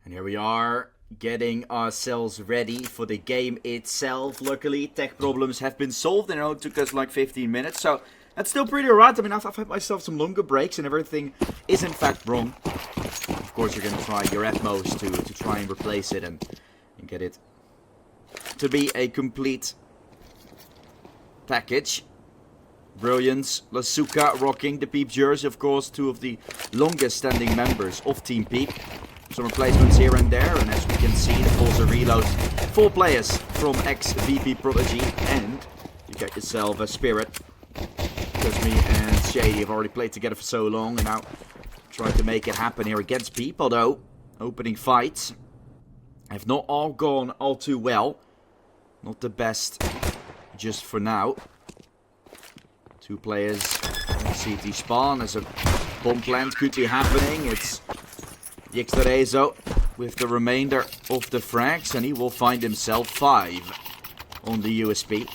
And here we are, getting ourselves ready for the game itself. Luckily, tech problems have been solved and it took us like 15 minutes. So that's still pretty alright. I mean, I've had myself some longer breaks and everything is in fact wrong. Of course, you're going to try your utmost to try and replace it and get it to be a complete package. Brilliance, Lasuka rocking the PeeP jersey, of course, two of the longest standing members of Team PeeP. Some replacements here and there, and as we can see, the FORZE reload. 4 players from ex-VP Prodigy, and you get yourself a Spirit. Because me and Shady have already played together for so long, and now trying to make it happen here against PeeP, although opening fights have not all gone all too well. Not the best just for now. 2 players on CT spawn as a bomb plant could be happening. It's Exort with the remainder of the frags, and he will find himself 5 on the USP.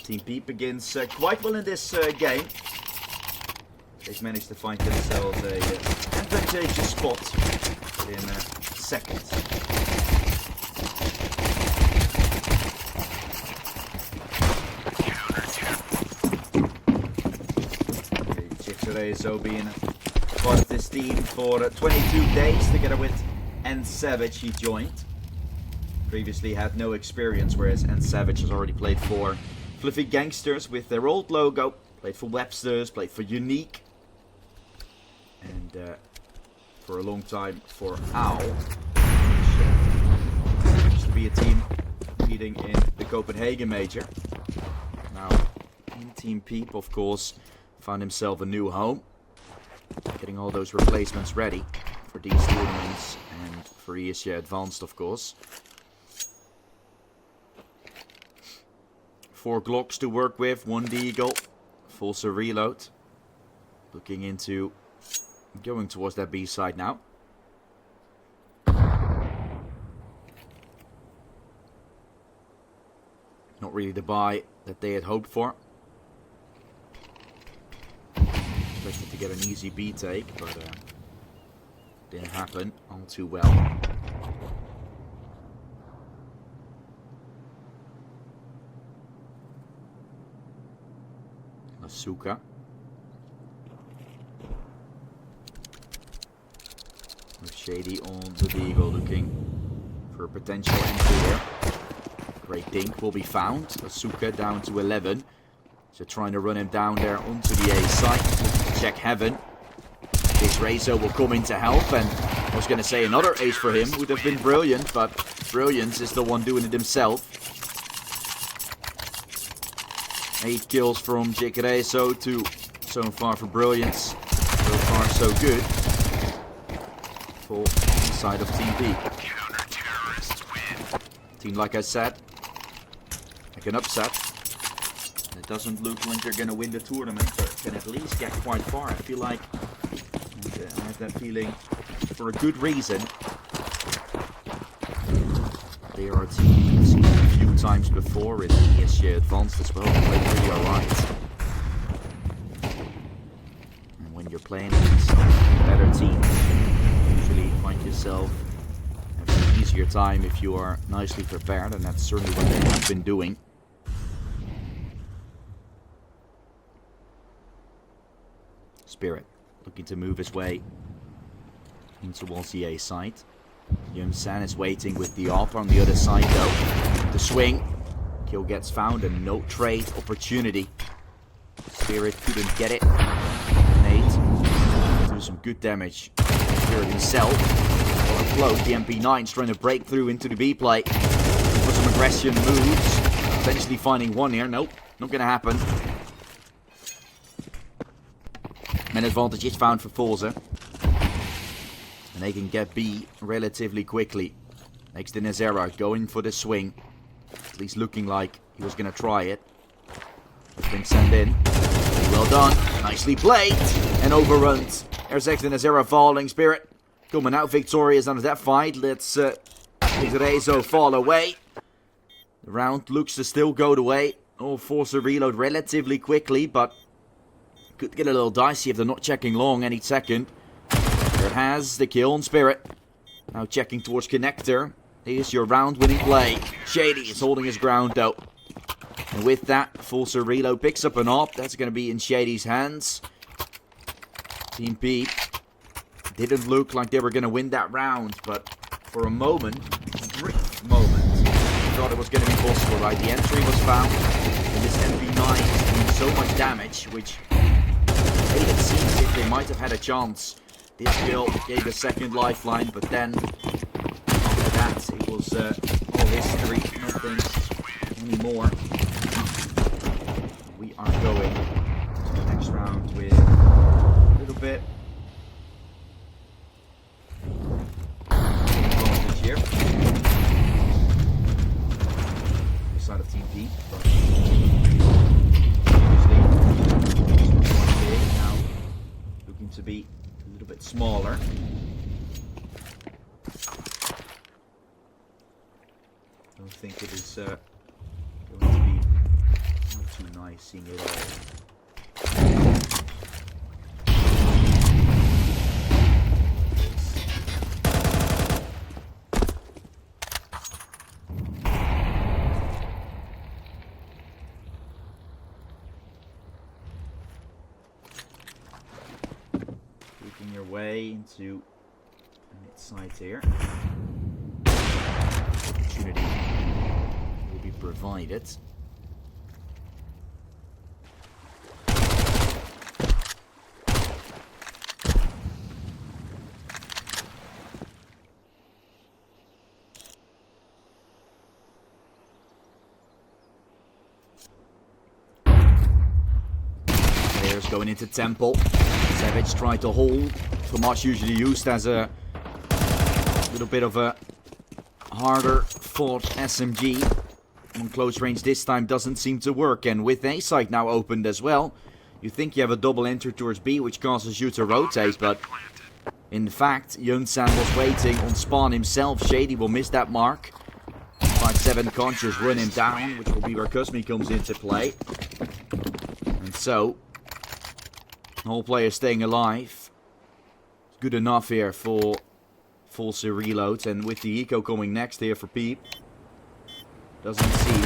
Team PeeP begins quite well in this game. They've managed to find themselves a advantageous spot in second. Exort being part of this team for 22 days together with Savage. He joined. Previously had no experience, whereas Savage has already played for Fluffy Gangsters with their old logo. Played for Webster's, played for Unique. And for a long time for Owl. Which used to be a team competing in the Copenhagen Major. Now, Team PeeP, of course, found himself a new home. Getting all those replacements ready for these tournaments and for ESG Advanced, of course. 4 Glocks to work with, 1 Deagle, FORZE reload. Looking into going towards that B side now. Not really the buy that they had hoped for. Expected to get an easy B take, but didn't happen all too well. Lasuka. With Shady on the Deagle, looking for a potential entry here. Great dink will be found. Lasuka down to 11. So trying to run him down there onto the A site. Check heaven. This Razor will come in to help, and I was going to say another ace for him would have been brilliant, but Brilliance is the one doing it himself. 8 kills from Jikereso to so far for Brilliance. So far so good. For side of Team PeeP. Team, like I said, like an upset. It doesn't look like they're going to win the tournament, but can at least get quite far. I feel like I have that feeling for a good reason. They are a team we've seen a few times before in ESG Advanced as well. They played really alright. And when you're playing against better teams, you usually find yourself having an easier time if you are nicely prepared, and that's certainly what they have been doing. Spirit looking to move his way in towards the A side. San is waiting with the AWP on the other side though. The swing. Kill gets found and no trade opportunity. Spirit couldn't get it. Nate do some good damage. Spirit himself. Afloat. The MP9's trying to break through into the B play. For some aggression moves. Eventually finding one here. Nope. Not gonna happen. An advantage is found for FORZE. And they can get B relatively quickly. Next to Nazera going for the swing. At least looking like he was going to try it. Has been sent in. Well done. Nicely played. And overrun. There's next to Nazera falling. Spirit coming out victorious out of that fight. Let's Rezo fall away. The round looks to still go the way. Oh, FORZE reload relatively quickly, but could get a little dicey if they're not checking long any second. It has the kill on Spirit. Now checking towards connector. Here's your round-winning play. Shady is holding his ground though. And with that, FORZE reload picks up an op. That's going to be in Shady's hands. Team PeeP didn't look like they were going to win that round, but for a moment, a brief moment, I thought it was going to be possible, right? The entry was found, and this MP9 is doing so much damage, which made it seem as if they might have had a chance. This kill gave a second lifeline, but then after that, it was all history, nothing anymore. We are going to the next round with a little bit advantage here. This side of Team PeeP, but previously now looking to be a little bit smaller. Don't think it is going to be too nice seeing it all. Working your way into the mid side here. Opportunity will be provided. Players going into Temple. Savage tried to hold. Tomas usually used as a little bit of a harder fought SMG. On close range this time doesn't seem to work. And with A site now opened as well, you think you have a double enter towards B, which causes you to rotate. But in fact, Youngsan was waiting on spawn himself. Shady will miss that mark. 5-7 conscious run him down, which will be where Cosmi comes into play. And so, the whole player staying alive. Good enough here for FORZE reloads, and with the eco coming next here for PeeP, doesn't see.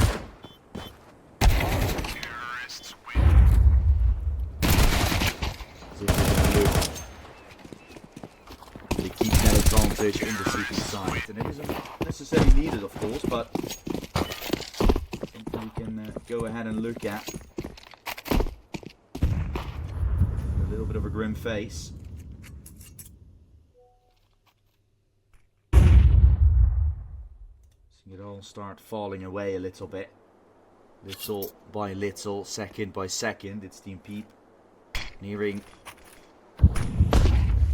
They keep that advantage in the CP side, and it isn't necessarily needed, of course, but something we can go ahead and look at. A little bit of a grim face. It all start falling away a little bit. Little by little, second by second. It's Team PeeP nearing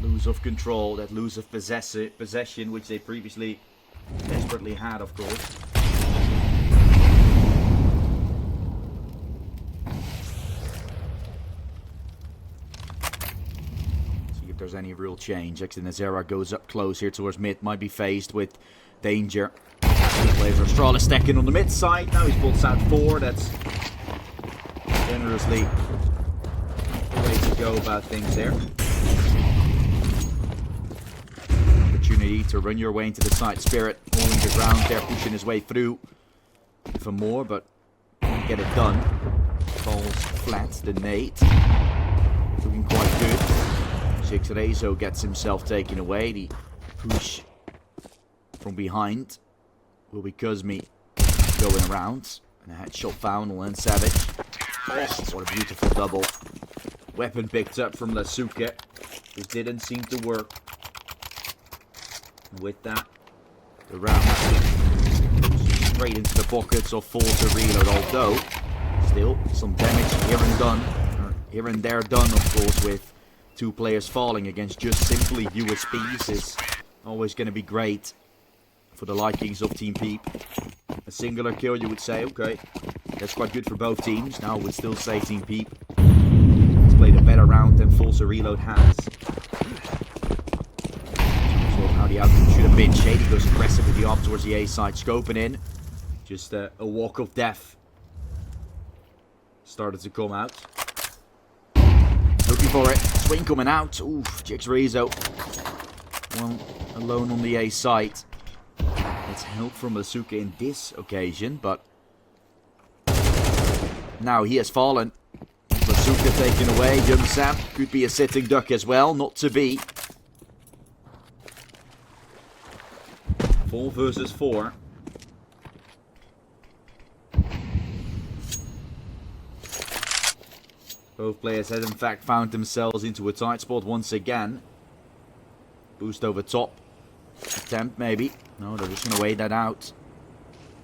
lose of control, that lose of possession, which they previously desperately had, of course. See if there's any real change. Xenazera goes up close here towards mid, might be faced with danger. Plays Astralis stacking on the mid side. Now he's pulled out 4. That's generously the way to go about things there. Opportunity to run your way into the side. Spirit holding the ground there, pushing his way through for more, but can't get it done. Falls flat. The nade looking quite good. Sixrezo gets himself taken away. The push from behind will be Cosmi going around. And a headshot found on Savage. Oh, what a beautiful double. Weapon picked up from Lasuke. It didn't seem to work. And with that, the round goes straight into the pockets of FORZE reload. Although, still some damage here and there done, of course, with 2 players falling against just simply USPs is always going to be great for the likings of Team PeeP. A singular kill, you would say, okay, that's quite good for both teams. Now I would still say Team PeeP has played a better round than FORZE reload has. So how the outcome should have been. Shady goes aggressive with the op towards the A side, scoping in. Just a walk of death started to come out. Looking for it. Swing coming out. Oof, Jixrezo. Well, alone on the A side. It's help from Lasuka in this occasion, but now he has fallen. Lasuka taken away. Young Sam could be a sitting duck as well, not to be. 4 versus 4. Both players had in fact found themselves into a tight spot once again. Boost over top. Attempt maybe. No, they're just going to wait that out.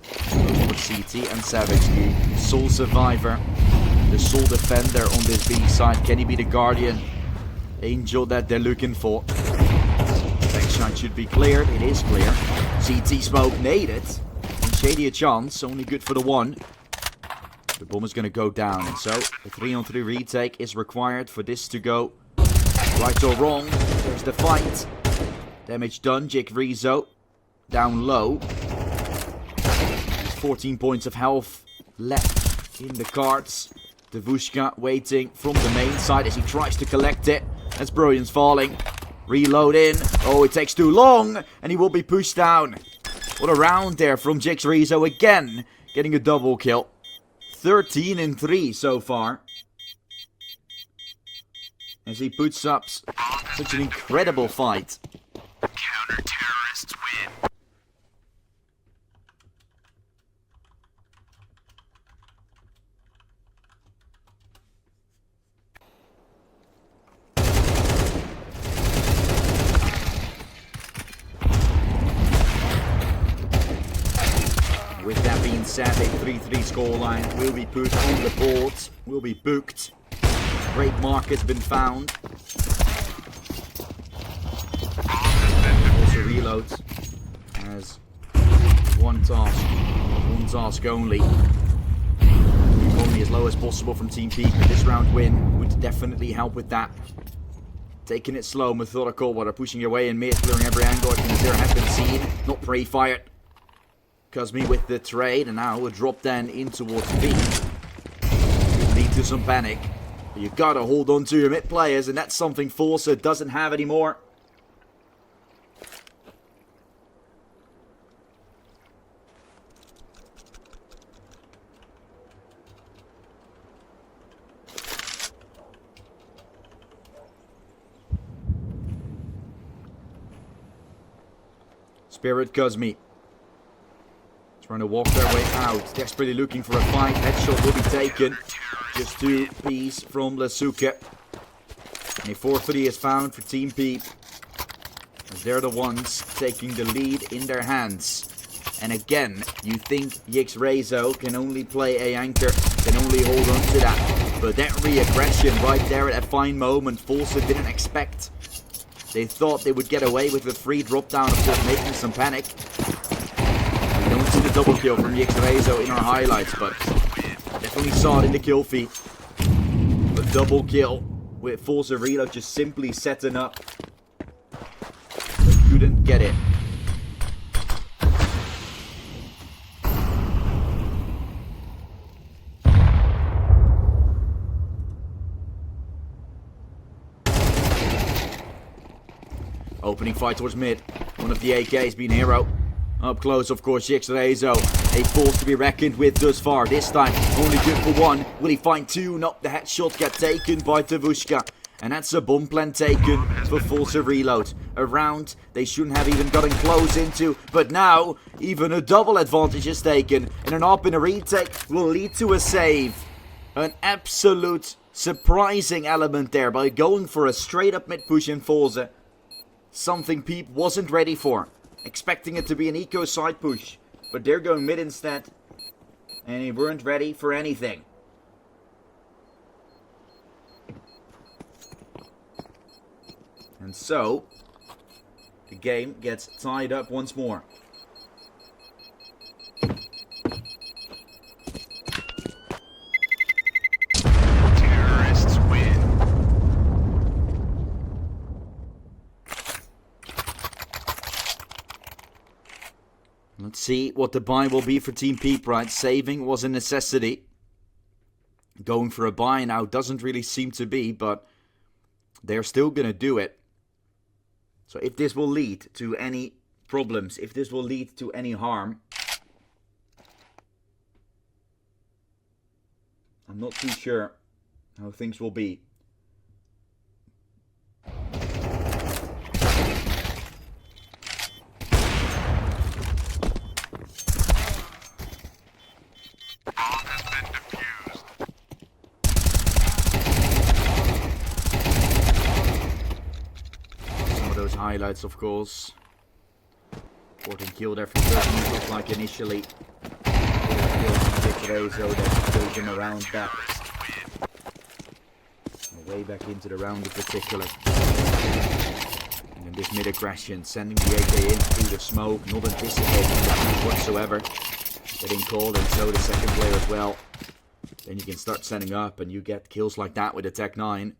Both for CT and Savage, the sole survivor, the sole defender on this B side. Can he be the guardian angel that they're looking for? Backshot should be cleared. It is clear. CT smoke naded. And Shady a chance. Only good for the one. The bomb is going to go down. And so a 3-on-3 retake is required for this to go right or wrong. There's the fight. Damage done. Jake Rizzo down low. 14 points of health left in the cards. Devushka waiting from the main side as he tries to collect it. That's Brilliance falling. Reload in. Oh, it takes too long. And he will be pushed down. What a round there from Jake Rizzo again. Getting a double kill. 13-3 so far. As he puts up such an incredible fight. Counter-terrorists win. With that being said, a 3-3 scoreline will be put on the board, will be booked. Great mark has been found. Also reloads as one task only. Only as low as possible from Team PeeP. This round win would definitely help with that. Taking it slow, methodical, while they're pushing your way in mid, clearing every angle. I think there has been seen, not pre-fired. Cosme with the trade, and now a drop then in towards B. Could lead to some panic. But you gotta hold on to your mid players, and that's something FORZE doesn't have anymore. Spirit Cosme. Trying to walk their way out. Desperately looking for a fight. Headshot will be taken. Just 2 P's from Lasuka. And a 4-3 is found for Team PeeP. As they're the ones taking the lead in their hands. And again, you think Yix Rezo can only play a anchor, can only hold on to that. But that re-aggression right there at that fine moment, FORZE didn't expect. They thought they would get away with a free drop down, of course, making some panic. We don't see the double kill from Yix Rezo in our highlights, but definitely saw it in the kill feed. A double kill with FORZE Reload just simply setting up. They couldn't get it. Opening fight towards mid. One of the AKs being hero. Up close, of course, Yix Rezo. A force to be reckoned with thus far. This time, only good for 1. Will he find 2? No, the headshot got taken by Devushka. And that's a bomb plan taken for FORZE Reload. A round they shouldn't have even gotten close into. But now, even a double advantage is taken. And an up in a retake will lead to a save. An absolute surprising element there by going for a straight up mid push in FORZE. Something PeeP wasn't ready for. Expecting it to be an eco side push. But they're going mid instead. And they weren't ready for anything. And so, the game gets tied up once more. Terrorists win. Let's see what the buy will be for Team PeeP, right? Saving was a necessity. Going for a buy now doesn't really seem to be, but they're still going to do it. So if this will lead to any problems, if this will lead to any harm, I'm not too sure how things will be. Bomb has been defused. Some of those highlights, of course. 14 killed every 30 looked like initially. Exort that goes him around back. Way back into the round in particular. And then this mid-aggression, sending the AK in through the smoke, not anticipating that whatsoever. Getting called, and so the second player as well. Then you can start setting up and you get kills like that with a Tech 9.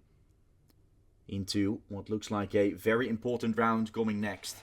Into what looks like a very important round coming next.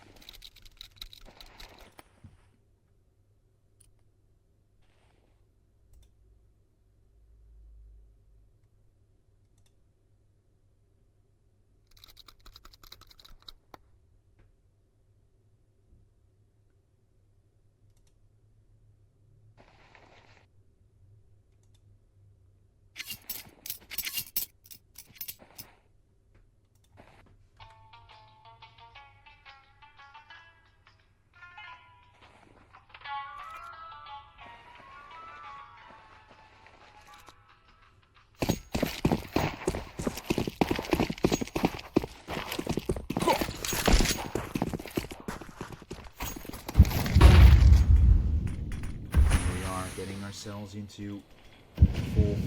Ourselves into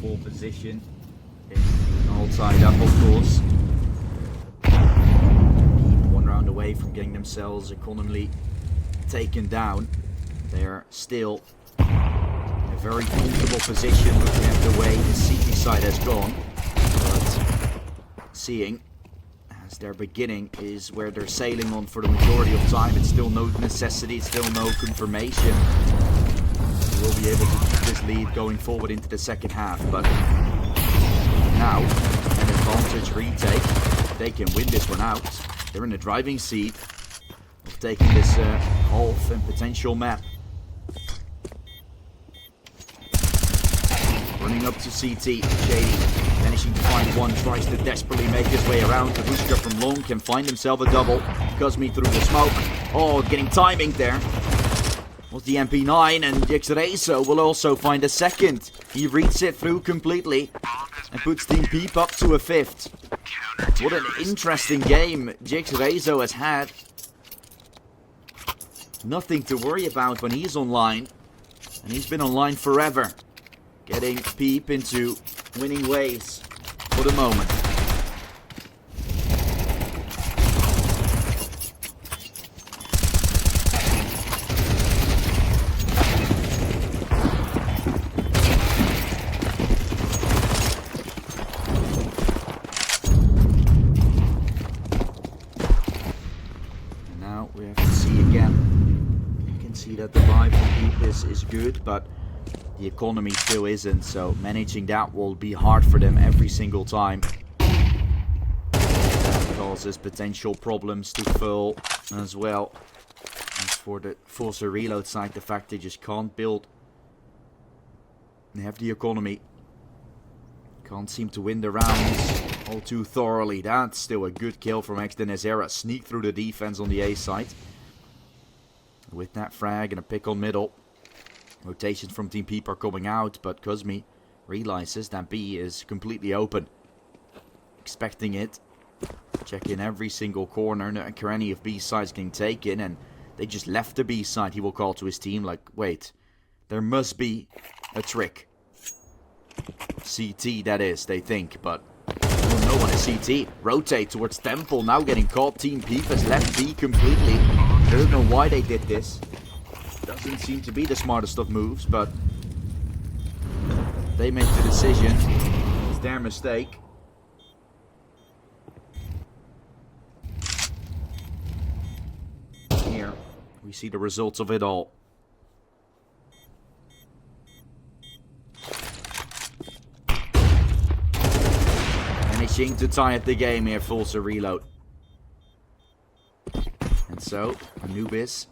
full position. All tied up, of course. One round away from getting themselves economically taken down. They're still in a very comfortable position looking at the way the CT side has gone. But seeing as their beginning is where they're sailing on for the majority of time, it's still no necessity, it's still no confirmation. Will be able to keep this lead going forward into the second half, but now an advantage retake. They can win this one out. They're in the driving seat of taking this half and potential map. Running up to CT, Shady managing to find one, tries to desperately make his way around. Kavushka from long can find himself a double. Cosme through the smoke. Oh, getting timing there. Was the MP9, and Exort will also find a second. He reads it through completely and puts Team PeeP up to a 5th. What an interesting game Exort has had. Nothing to worry about when he's online, and he's been online forever. Getting PeeP into winning ways for the moment. We have to see again. You can see that the vibe from PeeP is good, but the economy still isn't, so managing that will be hard for them every single time. That causes potential problems to Full as well. As for the FORZE reload side, the fact they just can't build. They have the economy. Can't seem to win the rounds all too thoroughly. That's still a good kill from Exort. Sneak through the defense on the A side. With that frag and a pick on middle. Rotations from Team PeeP are coming out, but Cosme realizes that B is completely open. Expecting it. Checking every single corner. No, any of B sides getting taken, and they just left the B side. He will call to his team like, wait, there must be a trick. CT, that is, they think, but no one is CT. Rotate towards Temple, now getting caught. Team PeeP has left B completely. I don't know why they did this. Doesn't seem to be the smartest of moves, but they make the decision. It's their mistake. Here, we see the results of it all. Managing to tie up the game here, FORZE reload. And so, Anubis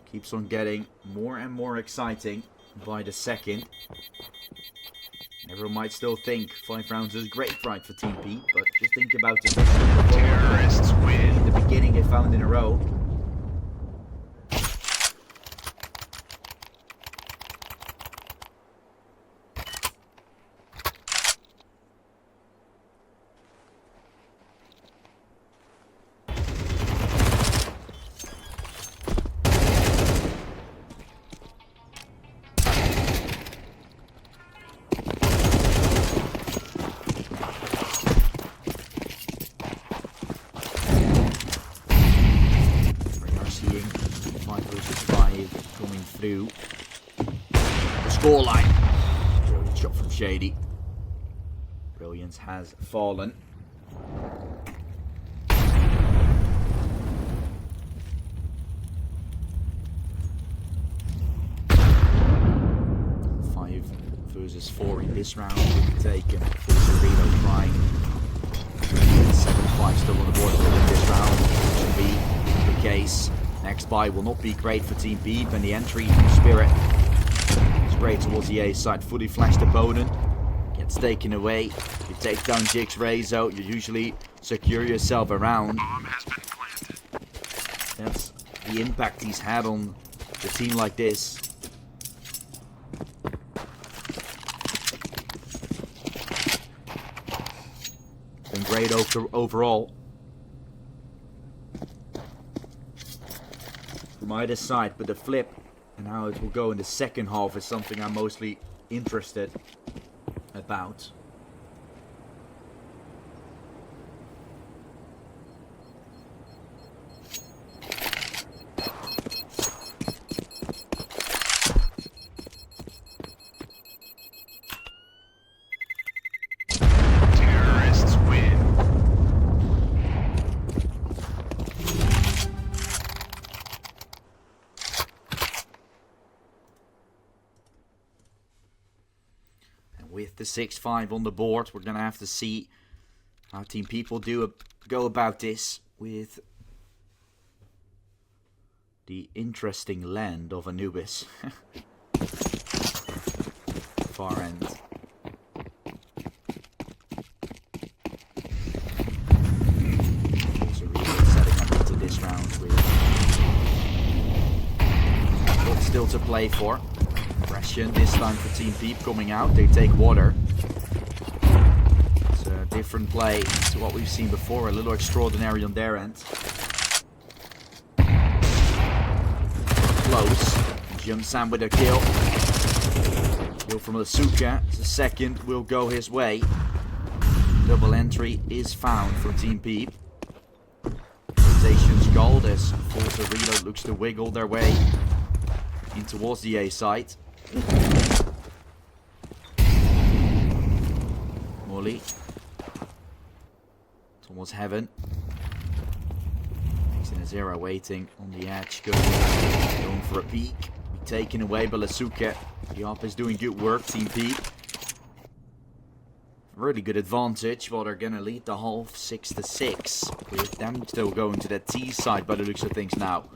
keeps on getting more and more exciting by the second. Everyone might still think 5 rounds is great right for Team PeeP, but just think about the Terrorists win. in the beginning they found in a row. Through the scoreline. Brilliant shot from Shady. Brilliance has fallen. Five versus 4 in this round will be taken. FORZE reload trying. 7-5 still on the board in this round. Should be the case. Next buy will not be great for Team PeeP, and the entry from Spirit is great towards the A side. Fully flashed opponent. Gets taken away. You take down Jig's Rezo. You usually secure yourself around. Bomb has been planted. That's the impact he's had on the team like this. Been great overall. From either side, but the flip and how it will go in the second half is something I'm mostly interested about. Terrorists win. With the 6-5 on the board, we're going to have to see how Team PeeP will go about this with the interesting land of Anubis. Far end. Also really setting up into this round with lots still to play for. Aggression this time for Team PeeP coming out. They take water. It's a different play to what we've seen before. A little extraordinary on their end. Close. Jumps Sam with a kill. Kill from Asuka. The second will go his way. Double entry is found for Team PeeP. Rotation's gold as FORZE reload looks to wiggle their way in towards the A site. Molly towards heaven. He's in a 0 waiting on the edge. Going for a peek. Be taken away by Asuka. The op is doing good work. Team PeeP. Really good advantage. Well, they're gonna lead the half 6-6. With them still going to that T side by the looks of things now.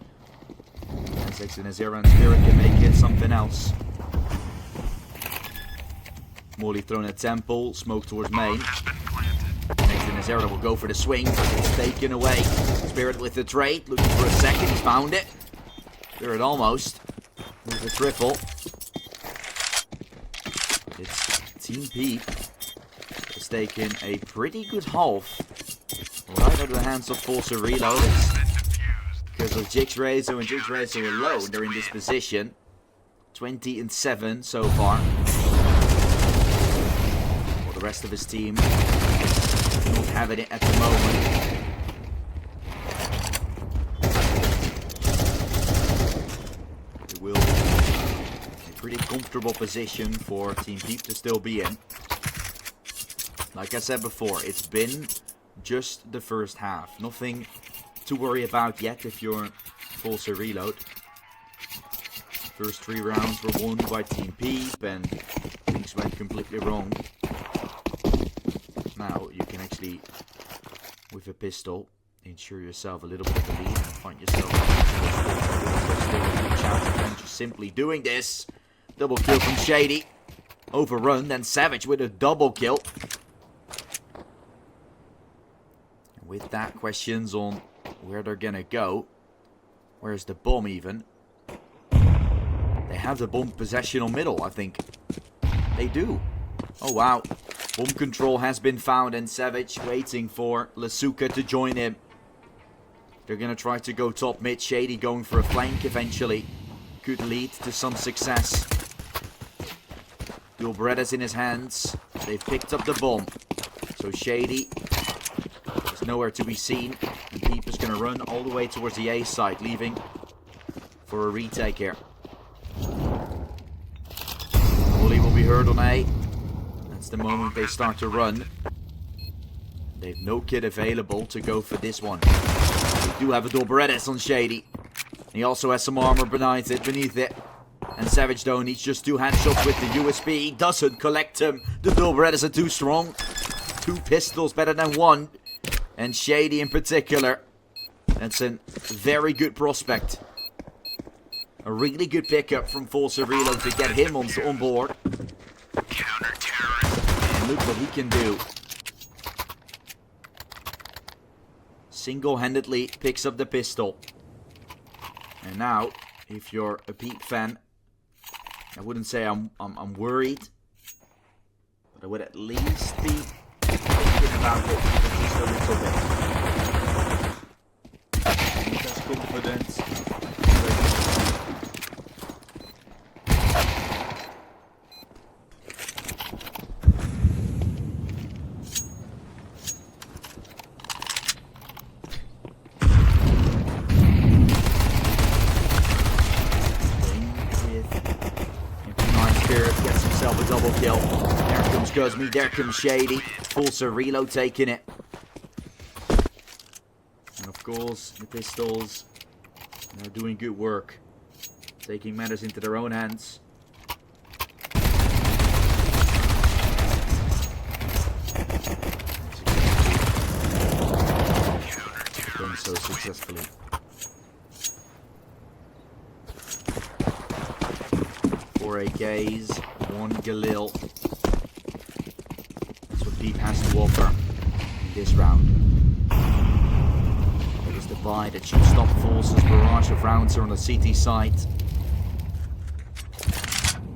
6 in a 0 and Spirit can make it something else. Morley thrown at temple, smoke towards main. Next in a 0 will go for the swing, but it's taken away. Spirit with the trade, looking for a second, he's found it. Spirit almost with a triple. It's Team PeeP has taken a pretty good half right out of the hands of FORZE reload. Because of Jig's Rezo and Jig's Rezo alone, they're in this position. 20-7 so far. Well, the rest of his team not having it at the moment. It will be a pretty comfortable position for Team PeeP to still be in. Like I said before, it's been just the first half. Nothing to worry about yet if you're FORZE reload. First 3 rounds were won by Team PeeP and things went completely wrong. Now you can actually, with a pistol, ensure yourself a little bit of a lead and find yourself still a good chance of them just simply doing this. Double kill from Shady. Overrun, then Savage with a double kill. With that, questions on where they're gonna go. Where's the bomb even? They have the bomb possession on middle, I think. They do. Oh wow. Bomb control has been found and Savage waiting for Lasuka to join him. They're gonna try to go top mid. Shady going for a flank eventually. Could lead to some success. Dual Berettas in his hands. They've picked up the bomb. So Shady is nowhere to be seen. And PeeP is gonna run all the way towards the A side, leaving for a retake here. Volley will be heard on A. That's the moment they start to run. They've no kit available to go for this one. They do have a Dual Berettas on Shady. He also has some armor beneath it. And Savage though needs just 2 handshots with the USP. Doesn't collect him. The Dual Berettas are too strong. 2 pistols better than 1. And Shady in particular. That's a very good prospect. A really good pickup from FORZE Reload to get him on board. And look what he can do. Single-handedly picks up the pistol. And now, if you're a PeeP fan, I wouldn't say I'm worried, but I would at least be thinking about it just a little bit. That's confidence. Gets himself a double kill. There comes Guzmi, there comes Shady. FORZE Reload taking it. And of course, the pistols, they're doing good work. Taking matters into their own hands. Doing so successfully. 4 AKs, 1 Galil. That's what PeeP has to offer in this round. That is the buy that should stop FORZE's barrage of rounds here on the CT side.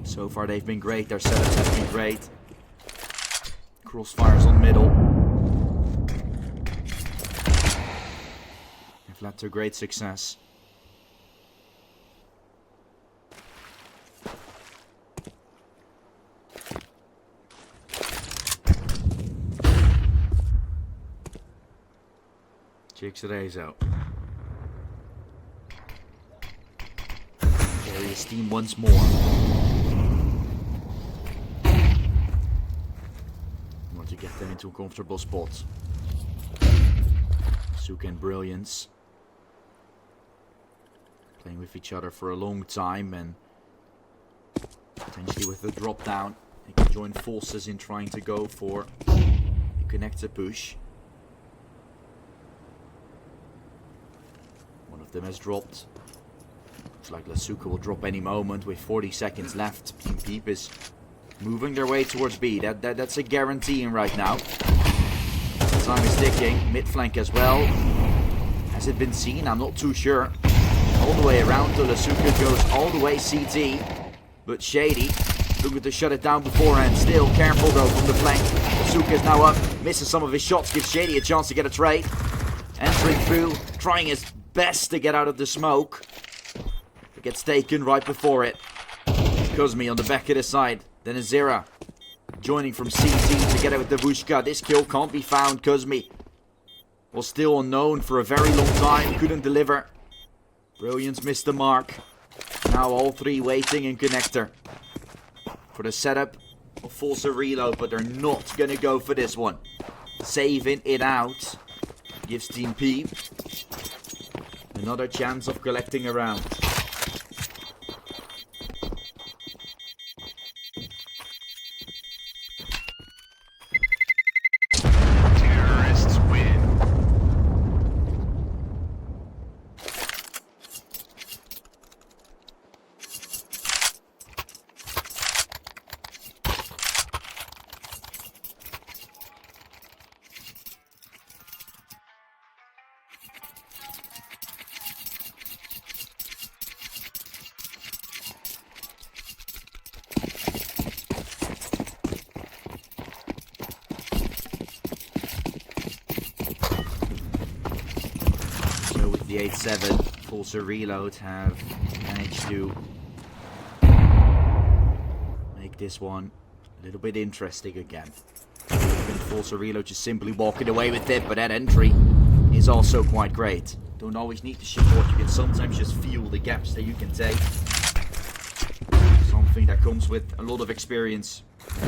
So far they've been great, their setups have been great. Crossfires on middle. They've led to great success. Takes it A's out. Carry his team once more. Want to get them into a comfortable spot. Suka and Brilliance playing with each other for a long time, and potentially with the drop down, they can join forces in trying to go for a connector push. Them has dropped. Looks like Lasuka will drop any moment with 40 seconds left. PeeP is moving their way towards B. That's a guarantee right now. Time is ticking. Mid flank as well. Has it been seen? I'm not too sure. All the way around to Lasuka goes all the way CT. But Shady looking to shut it down beforehand. Still careful though from the flank. Lasuka is now up. Misses some of his shots. Gives Shady a chance to get a trade. Entering through. Trying his best to get out of the smoke. It gets taken right before it. Guzmi on the back of the side. Then Azira joining from CT together with the Vushka. This kill can't be found. Guzmi was still unknown for a very long time. Couldn't deliver. Brilliance missed the mark. Now all 3 waiting in connector for the setup of FORZE Reload, but they're not gonna go for this one. Saving it out gives Team PeeP another chance of collecting a round. Terrorists win. 38-7. FORZE Reload have managed to make this one a little bit interesting again. FORZE Reload just simply walking away with it, but that entry is also quite great. Don't always need to support, you can sometimes just feel the gaps that you can take. Something that comes with a lot of experience, a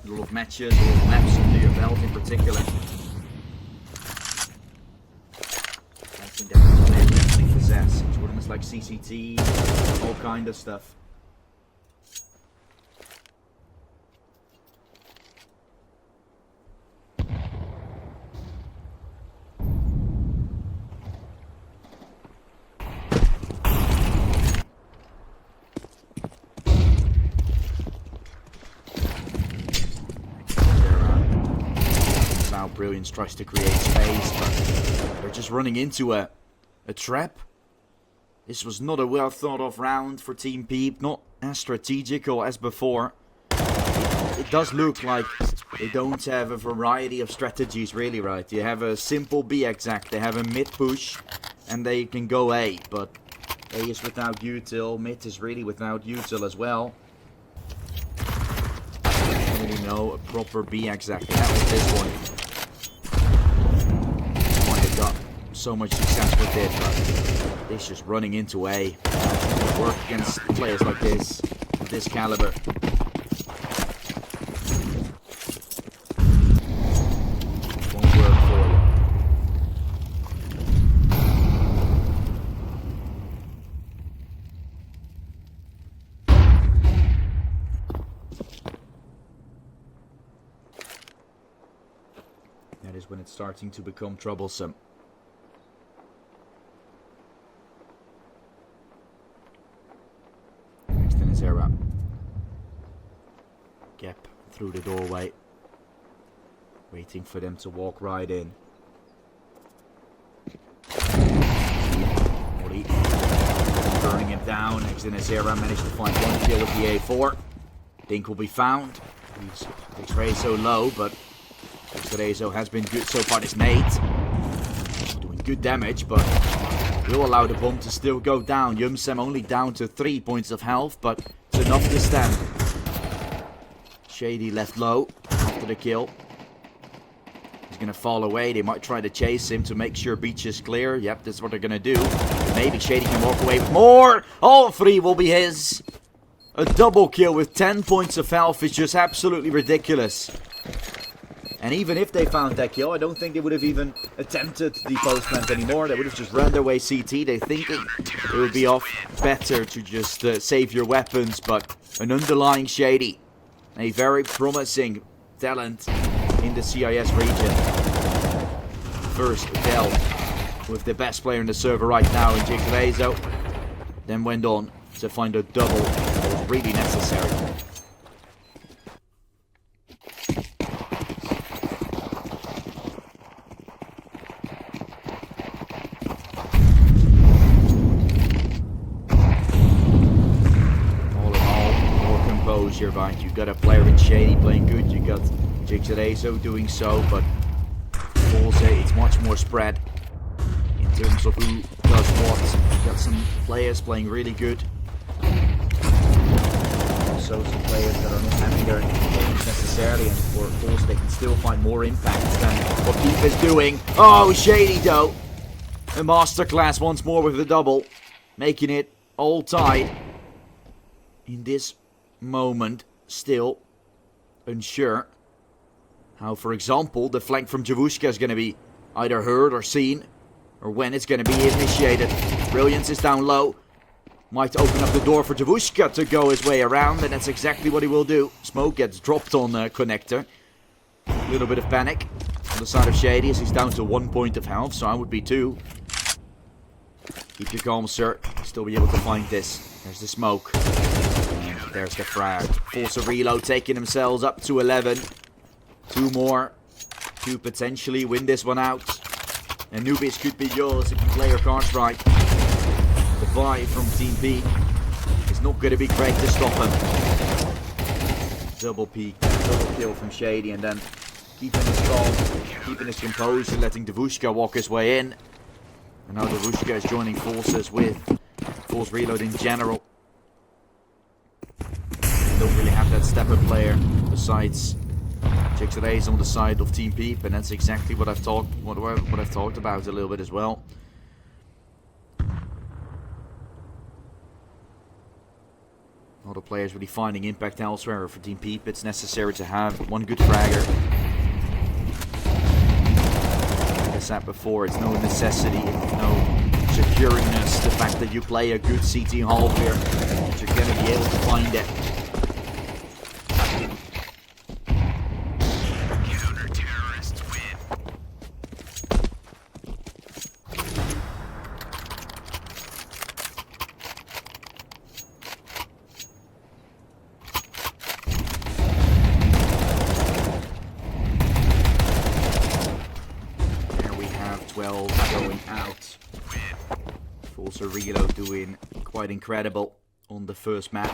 lot of matches, a lot of maps under your belt in particular. Something that players definitely possess. Tournaments like CCT, all kind of stuff. Brilliance tries to create space, but they're just running into a trap. This was not a well thought of round for Team PeeP, not as strategical as before. It does look like they don't have a variety of strategies really, right? You have a simple B exact, they have a mid push, and they can go A, but A is without util, mid is really without util as well. I don't really know a proper B exact, that was this one. Got so much success with it, but this just running into A. Work against players like this, of this caliber. Won't work for you. That is when it's starting to become troublesome. Era. Gap through the doorway. Waiting for them to walk right in. Molly burning him down. Era managed to find one kill with the A4. Dink will be found. He's so low, but Exort has been good so far. This mate doing good damage, but will allow the bomb to still go down. Yumsem only down to 3 points of health, but it's enough to stand. Shady left low after the kill. He's gonna fall away. They might try to chase him to make sure beach is clear. Yep, that's what they're gonna do. Maybe Shady can walk away with more. All three will be his. A double kill with 10 points of health is just absolutely ridiculous. And even if they found that kill, I don't think they would have even attempted the post plant anymore. They would have just run their way CT. They're thinking it would be off better to just save your weapons. But an underlying Shady, a very promising talent in the CIS region. First dealt with the best player in the server right now in Exort. Then went on to find a double that was really necessary. Right, you got a player in Shady playing good, you got Exort doing so, but FORZE, it's much more spread in terms of who does what. You got some players playing really good, also some players that are not having their games necessarily, and for FORZE they can still find more impact than what PeeP is doing. Oh, Shady though, a masterclass once more with the double, making it all tied in this moment. Still unsure how, for example, the flank from Javushka is going to be either heard or seen, or when it's going to be initiated. Brilliance is down low. Might open up the door for Javushka to go his way around, and that's exactly what he will do. Smoke gets dropped on Connector. A little bit of panic on the side of Shady as he's down to 1 point of health, so I would be 2. Keep your calm, sir. Still be able to find this. There's the smoke. And there's the frag. FORZE Reload taking themselves up to 11. 2 more to potentially win this one out. Anubis could be yours if you play your cards right. The buy from Team PeeP is not going to be great to stop him. Double peek, double kill from Shady, and then keeping his calm, keeping his composure, letting Davushka walk his way in. And now Darushka is joining forces with FORZE Reload in general. Don't really have that stepper player besides Exort on the side of Team PeeP, and that's exactly what I've talked about a little bit as well. All the players really finding impact elsewhere. For Team PeeP, it's necessary to have one good fragger. Like I said before, it's no necessity, it's no securingness. The fact that you play a good CT half here, that you're going to be able to find it. Going out. FORZE Reload doing quite incredible on the first map.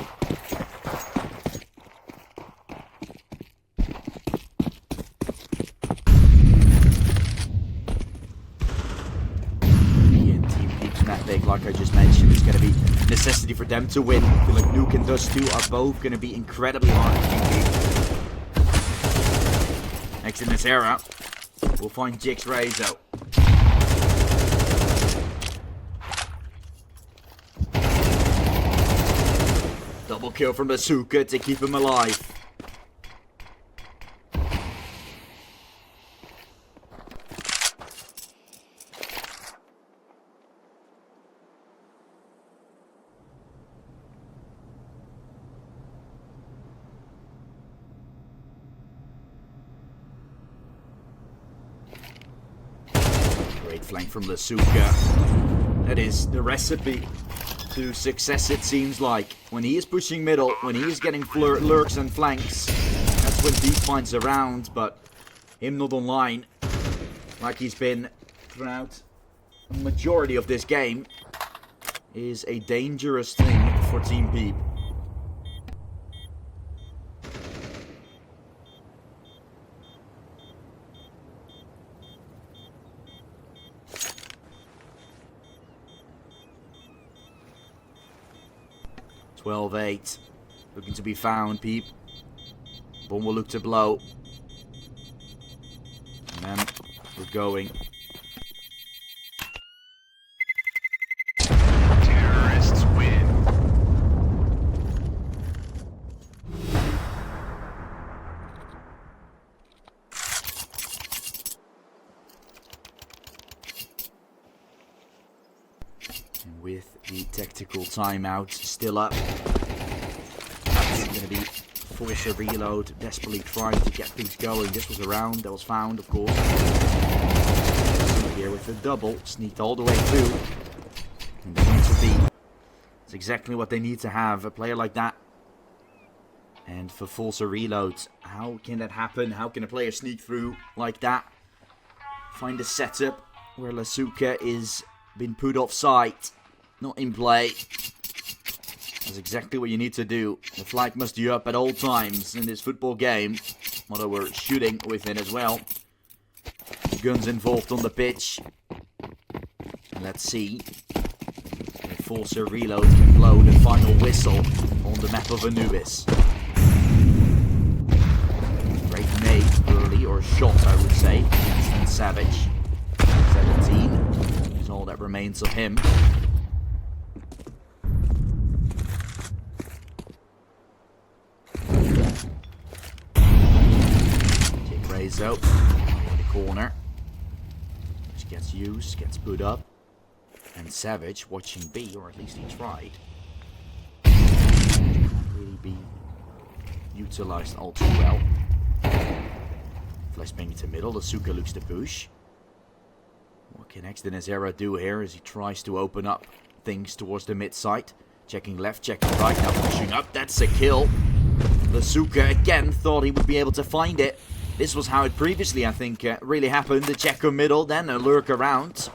Team PeeP's map pick, like I just mentioned, is going to be necessity for them to win. I feel like Nuke and Dust 2 are both going to be incredibly hard to beat. Next in this era, we'll find Jix Rezo. Double kill from Bazooka to keep him alive. Great flank from Bazooka. That is the recipe to success, it seems like. When he is pushing middle, when he is getting lurks and flanks, that's when PeeP finds a round, but him not online, like he's been throughout the majority of this game, is a dangerous thing for Team PeeP. $12-8. Looking to be found, PeeP. Bomb will look to blow. And then we're going. Terrorists win. And with the tactical timeout still up, it's going to be FORZE Reload, desperately trying to get things going. This was a round that was found, of course. Here with the double, sneaked all the way through. And they need to be. It's exactly what they need to have, a player like that. And for FORZE Reload, how can that happen? How can a player sneak through like that? Find a setup where Lasuka is been put offside, not in play. That's exactly what you need to do. The flag must be up at all times in this football game. Although we're shooting with it as well. Guns involved on the pitch. And let's see if FORZE Reload can blow the final whistle on the map of Anubis. Great nade early, or shot I would say, against Savage. 17 is all that remains of him. Rezo in the corner, which gets used, gets put up, and Savage watching B, or at least he tried. Can't really be utilized all too well. Flashbang to middle, Asuka looks to push. What can Exort do here as he tries to open up things towards the mid side? Checking left, checking right, now pushing up, that's a kill. Asuka again thought he would be able to find it. This was how it previously, I think, really happened. The checker middle, then a lurk around.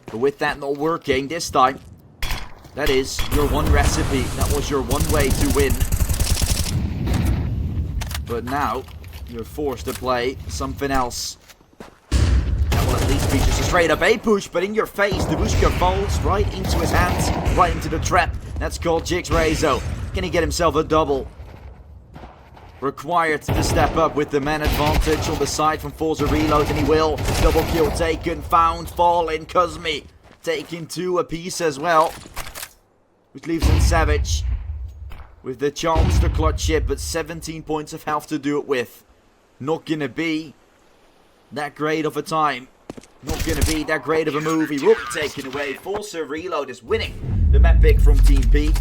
But with that not working this time, that is your one recipe. That was your one way to win. But now, you're forced to play something else. That will at least be just a straight up A push, but in your face, Davushka falls right into his hands, right into the trap. That's called Jix Rezo. Can he get himself a double? Required to step up with the man advantage on the side from FORZE Reload, and he will. Double kill taken, found, falling, Kuzmi taking 2 apiece as well. Which leaves him Savage with the chance to clutch it, but 17 points of health to do it with. Not gonna be that great of a time. Not gonna be that great of a move. He will be taken away. FORZE Reload is winning the map pick from Team PeeP.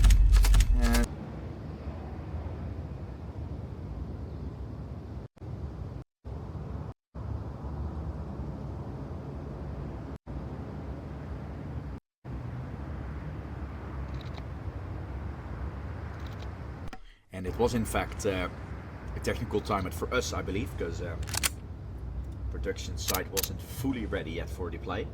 And it was in fact a technical time for us, I believe, because production side wasn't fully ready yet for the play.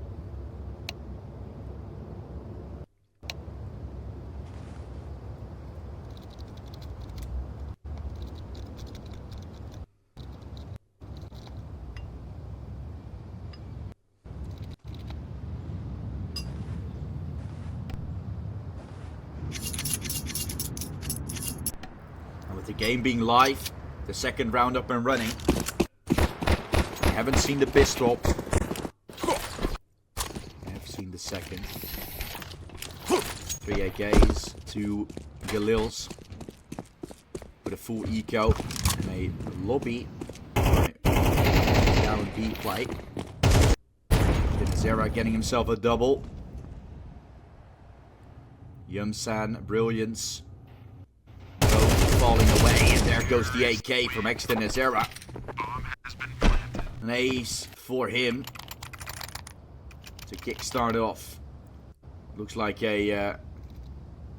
With the game being live, the second round up and running. I haven't seen the pistol. I have seen the second. 3 AKs, 2 Galils with a full eco and a lobby. Down B play. Zera getting himself a double. Yumsan, Brilliance. Falling away, and there goes the AK from Exort. An ace for him to kickstart off. Looks like a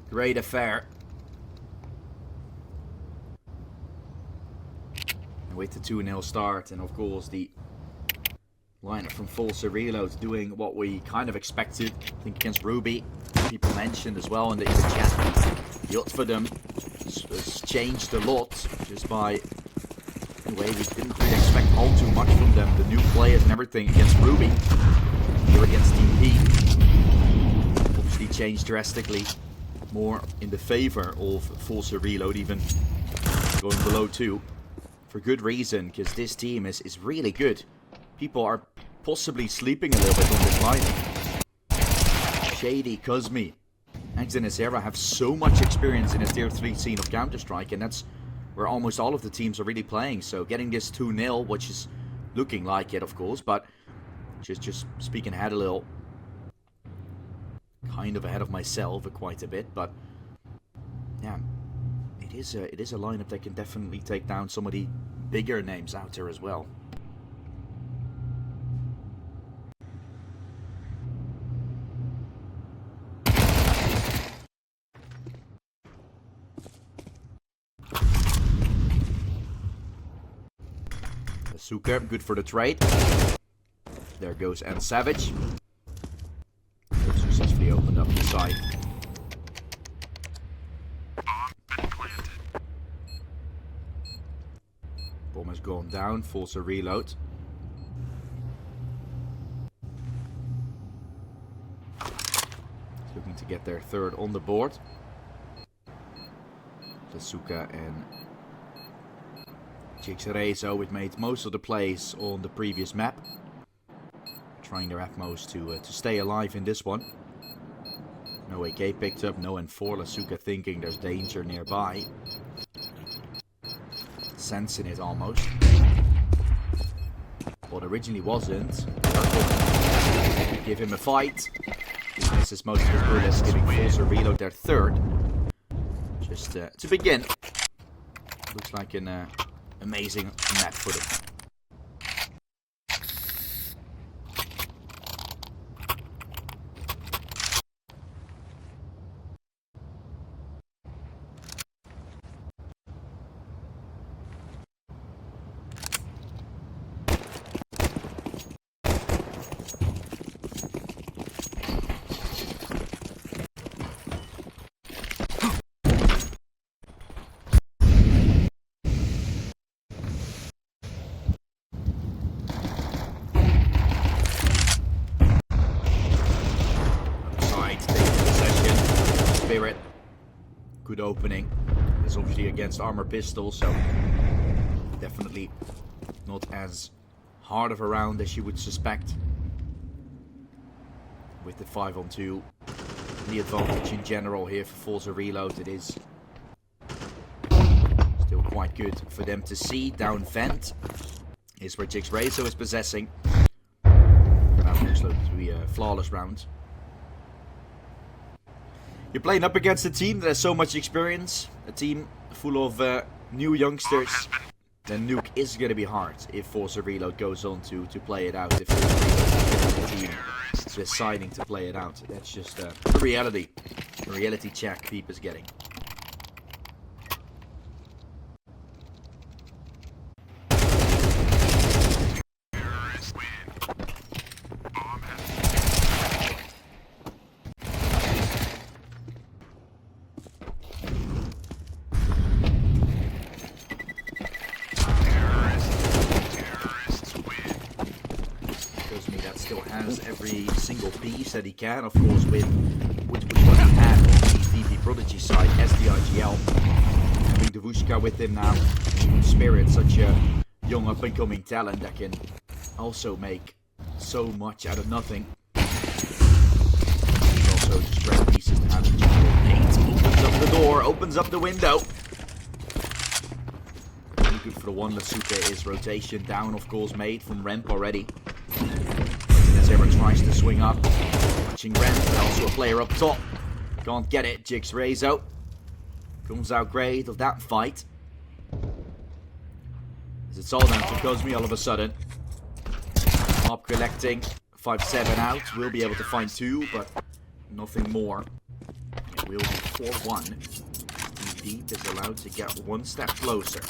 great affair. And with the 2-0 start, and of course the lineup from FORZE Reload doing what we kind of expected. I think against Ruby, people mentioned as well in the chat, the odds for them has changed a lot just by the way we didn't really expect all too much from them. The new players and everything against Ruby, here against Team PeeP, obviously changed drastically, more in the favor of FORZE Reload, even going below 2 for good reason, because this team is really good. People are possibly sleeping a little bit on this lineup. Shady, Kuzmi, Exort have so much experience in the tier 3 scene of Counter-Strike, and that's where almost all of the teams are really playing. So getting this 2-0, which is looking like it, of course, but just speaking ahead a little, kind of ahead of myself quite a bit, but yeah, it is a lineup that can definitely take down some of the bigger names out there as well. Suka, good for the trade. There goes N Savage. Successfully opened up the side. Bomb has gone down. FORZE Reload. Looking to get their third on the board. Suka and Jix Rezo, which made most of the plays on the previous map. Trying their utmost to stay alive in this one. No AK picked up, no N4. Lasuka thinking there's danger nearby. Sensing it almost. What originally wasn't. Give him a fight. This is most of his bullets, giving FORZE Reload their third. Just to begin. Looks like an amazing map for them. opening. It's obviously against armor pistol, so definitely not as hard of a round as you would suspect. With the 5-on-2, the advantage in general here for FORZE Reload, it is still quite good for them to see. Down vent is where JixRayzo is possessing. That looks like to be a flawless round. You're playing up against a team that has so much experience, a team full of new youngsters. Then nuke is going to be hard if FORZE Reload goes on to play it out. If the team deciding to play it out, that's just a reality check PeeP is getting. Still has every single piece that he can, of course, with what he had on the PeeP Prodigy side, SDIGL. Having Devushka with him now, Spirit, such a young up-and-coming talent that can also make so much out of nothing. There's also just great pieces to have. Nate opens up the door, opens up the window. Really good for the one. Lasuka is rotation down, of course, made from ramp already. Zera tries to swing up, watching Ren, but also a player up top. Can't get it. JixRayzo comes out great of that fight. As it's all down to Cosme all of a sudden. Mob collecting, 5-7 out. We'll be able to find 2, but nothing more. It will be 4-1. PeeP is allowed to get one step closer.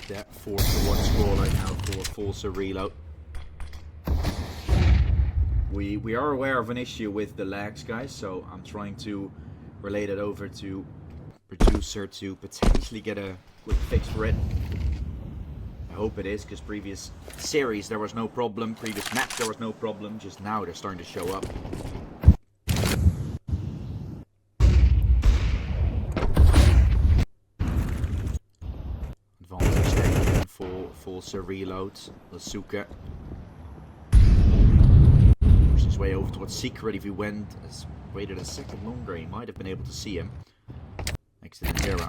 That 4-1 scoreline now for FORZE Reload. We are aware of an issue with the lags, guys, so I'm trying to relate it over to producer to potentially get a quick fix for it. I hope it is, because previous series there was no problem, previous match there was no problem, just now they're starting to show up. For FORZE Reload, Lasuka pushed his way over towards Secret. If he waited a second longer, he might have been able to see him next to the Zera.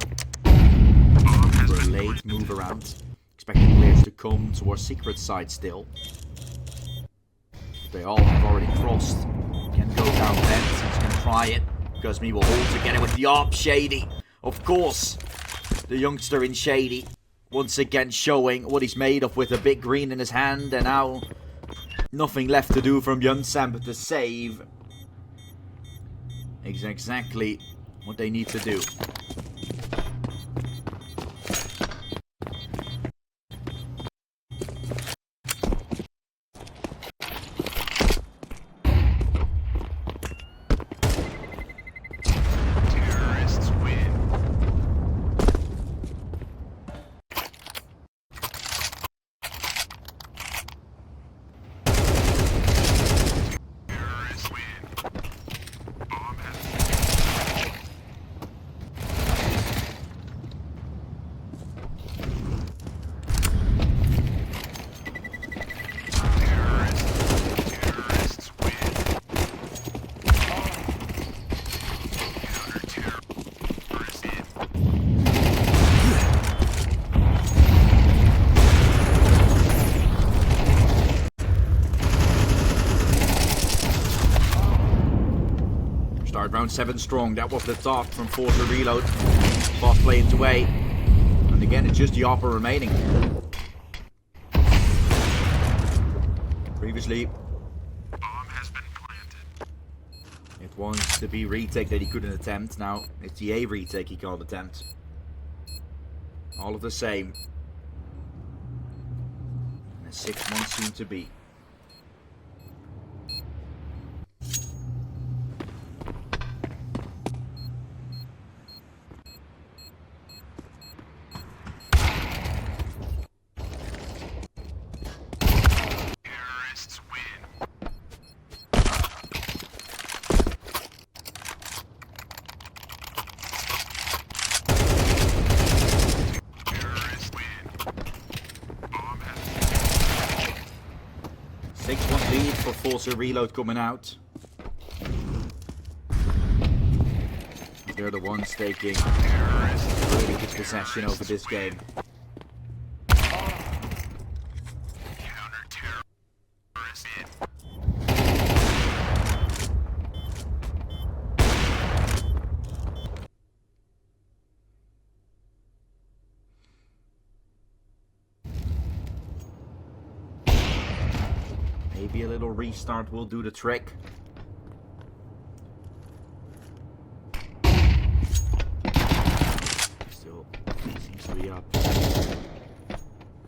For a late move around, expecting players to come towards Secret side still. But they all have already crossed. Can go down vent. He's gonna try it. Cosme will hold together with the ARP. Shady, of course, the youngster in Shady. Once again showing what he's made of with a big green in his hand, and now nothing left to do from Yunsam but to save. Exactly what they need to do. Round 7 strong, that was the talk from FORZE Reload. Fast play into A. And again, it's just the Opera remaining. Previously, Bomb has been planted. it was the B retake that he couldn't attempt. Now, it's the A retake he can't attempt. All of the same. And 6 months soon to be. Terrorists win. Terrorists win. Bomb has 6-1 lead for FORZE Reload coming out. They're the ones taking really good possession over this game. counter-terrorists win. Maybe a little restart will do the trick. Still seems to be up.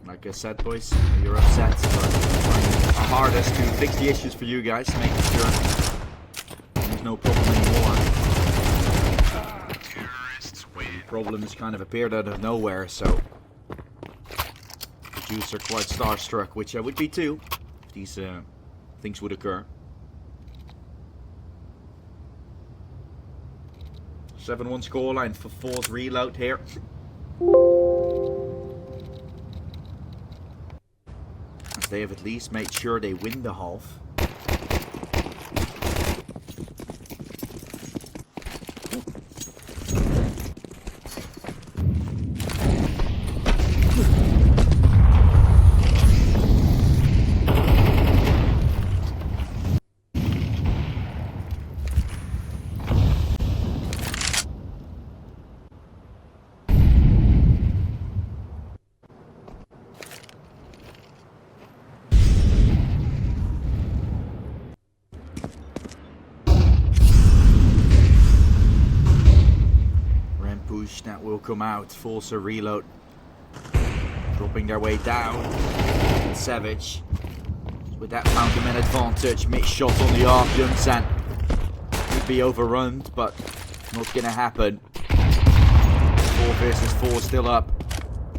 Like I said, boys, you're upset, but trying our hardest to fix the issues for you guys, making sure there's no problem anymore. Terrorists win. Problems kind of appeared out of nowhere, so the Jews are quite starstruck, which I would be too. These things would occur. 7-1 scoreline for FORZE Reload here. As they have at least made sure they win the half. Push that will come out. FORZE Reload dropping their way down. And Savage with that fountain advantage. Mixed shot on the arc. Yunsan could be overrun, but not gonna happen. 4 versus 4 still up.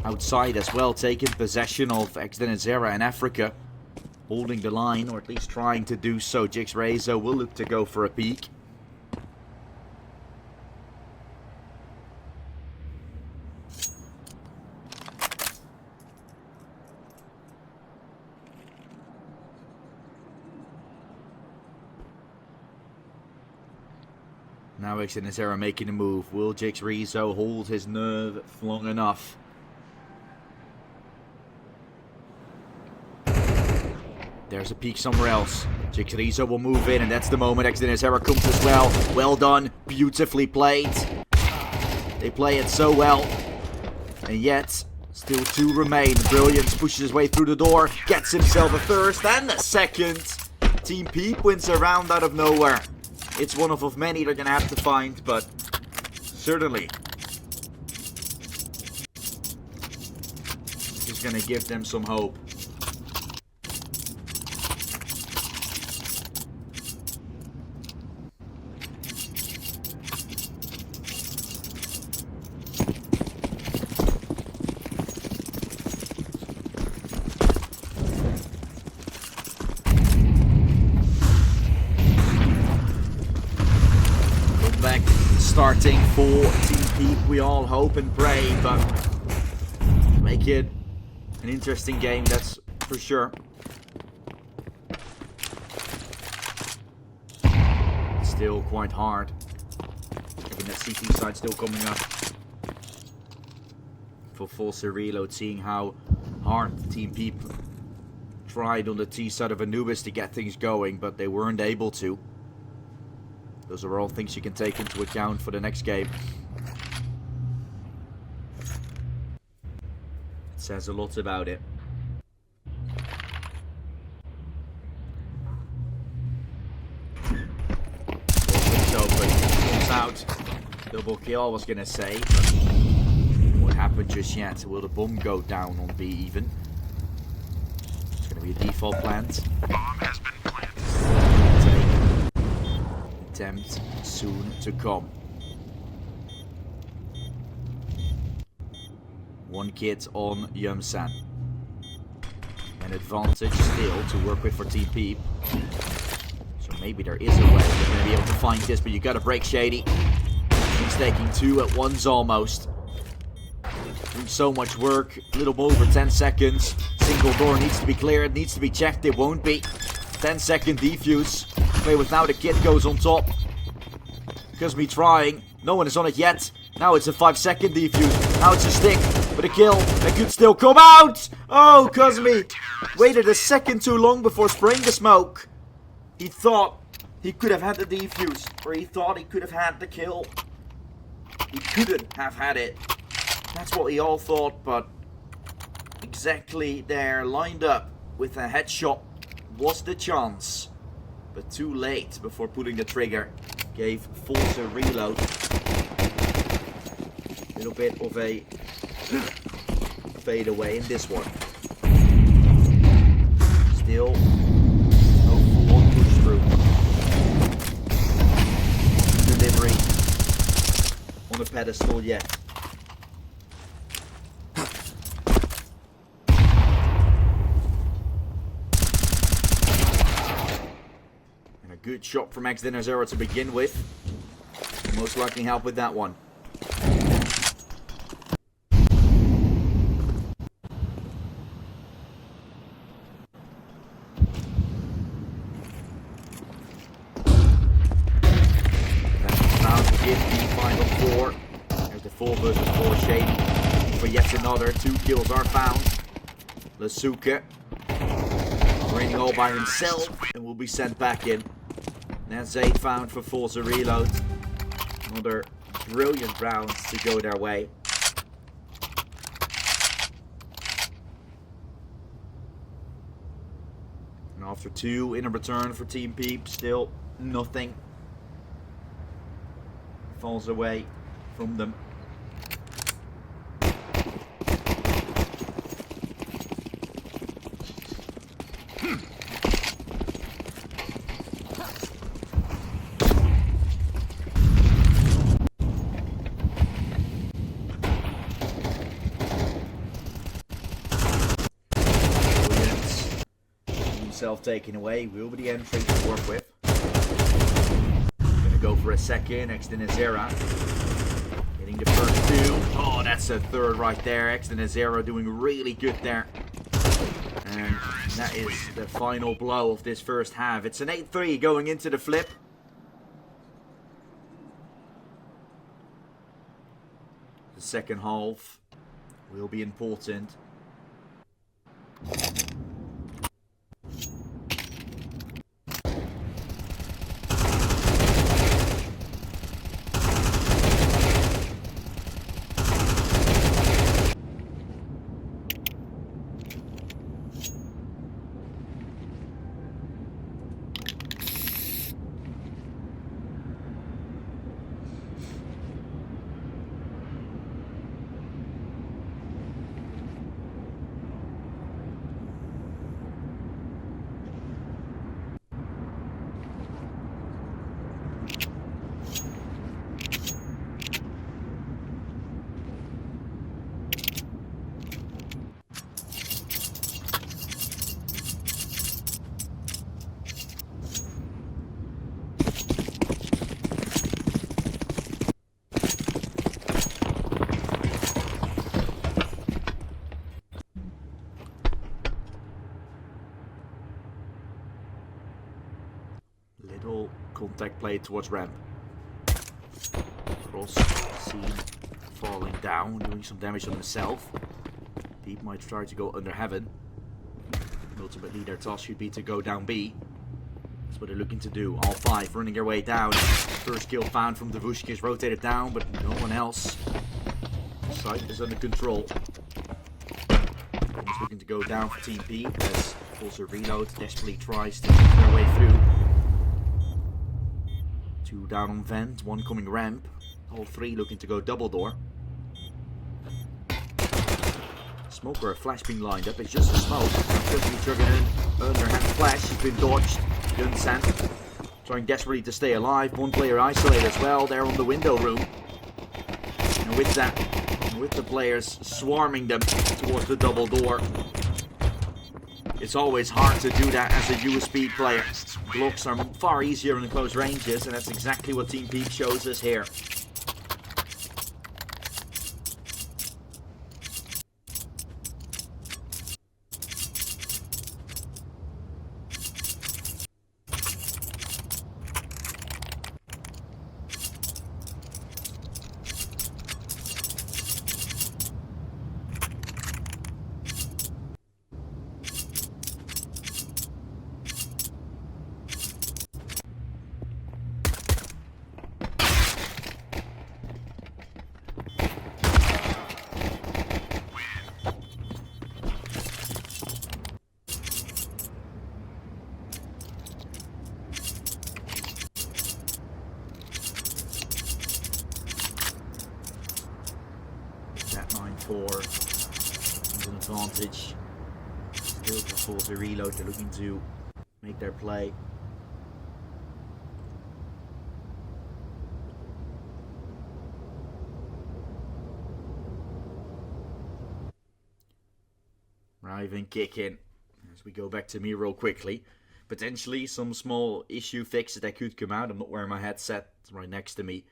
Outside as well, taking possession of Exort and Zera in Africa. Holding the line, or at least trying to do so. Jix Rezo will look to go for a peek. Now Exort and Zera making a move. Will Jix Rezo hold his nerve long enough? There's a peek somewhere else. Jix Rezo will move in, and that's the moment Exort and Zera comes as well. Well done. Beautifully played. They play it so well. And yet, still 2 remain. Brilliance pushes his way through the door. Gets himself a first and a second. Team PeeP wins a round out of nowhere. It's one of many they're going to have to find, but certainly it's going to give them some hope. Starting for Team PeeP, we all hope and pray, but make it an interesting game, that's for sure. Still quite hard. Given that CT side still coming up for FORZE Reload, seeing how hard Team PeeP tried on the T side of Anubis to get things going, but they weren't able to. Those are all things you can take into account for the next game. Says a lot about it. It's open. Comes out. Double kill, I was gonna say. What happened just yet? Will the bomb go down on B even? It's gonna be a default plant. Bomb has been planted. Attempt soon to come. One kid on Yumsan. An advantage still to work with for Team PeeP. So maybe there is a way they're going to be able to find this, but you got to break Shady. He's taking 2 at once almost. Doing so much work. A little over 10 seconds. Single door needs to be cleared, needs to be checked. It won't be. 10-second defuse. Play without a kid goes on top. Because me trying. No one is on it yet. Now it's a 5-second defuse. Now it's a stick. But a kill that could still come out. Oh, Cosme waited a second too long before spraying the smoke. He thought he could have had the defuse. Or he thought he could have had the kill. He couldn't have had it. That's what we all thought. But exactly there, lined up with a headshot, was the chance. But too late before pulling the trigger. Gave FORZE a reload. A little bit of a fade away in this one. Still no full-on push through. Delivery on the pedestal yet. And a good shot from X-Dinner0 to begin with. Most likely help with that one. There's the 4 versus 4 Shady. For yet another, 2 kills are found. Lasuka raining all by himself and will be sent back in. That's 8 found for FORZE reload. Another brilliant rounds to go their way. And after 2 in a return for Team PeeP, still nothing falls away from them. Himself taken away, will be the entry to work with. Gonna go for a second. X-Dinner0 getting the first 2. Oh, that's a third right there. X-Dinner0 doing really good there. And that is the final blow of this first half. It's an 8-3 going into the flip. The second half will be important. Little contact play towards ramp. Cross seen falling down, doing some damage on himself. PeeP might try to go under heaven. Ultimately their task should be to go down B. That's what they're looking to do. All 5 running their way down. First kill found from Devushki is rotated down, but no one else. Site is under control. is looking to go down for Team P as FORZE Reload desperately tries to make their way through. 2 down on vent, 1 coming ramp. All 3 looking to go double door. Smoke or a flash being lined up. It's just a smoke. Quickly triggering an underhand flash. He's been dodged. Gun sent. Trying desperately to stay alive. 1 player isolated as well. There on the window room. And with that, with the players swarming them towards the double door, it's always hard to do that as a USB player. Blocks are far easier in close ranges, and that's exactly what Team PeeP shows us here. That 9-4 is an advantage. Still for FORZE Reload, they're looking to make their play. Arriving, kick in. As we go back to me real quickly. Potentially some small issue fixes that could come out. I'm not wearing my headset. It's right next to me.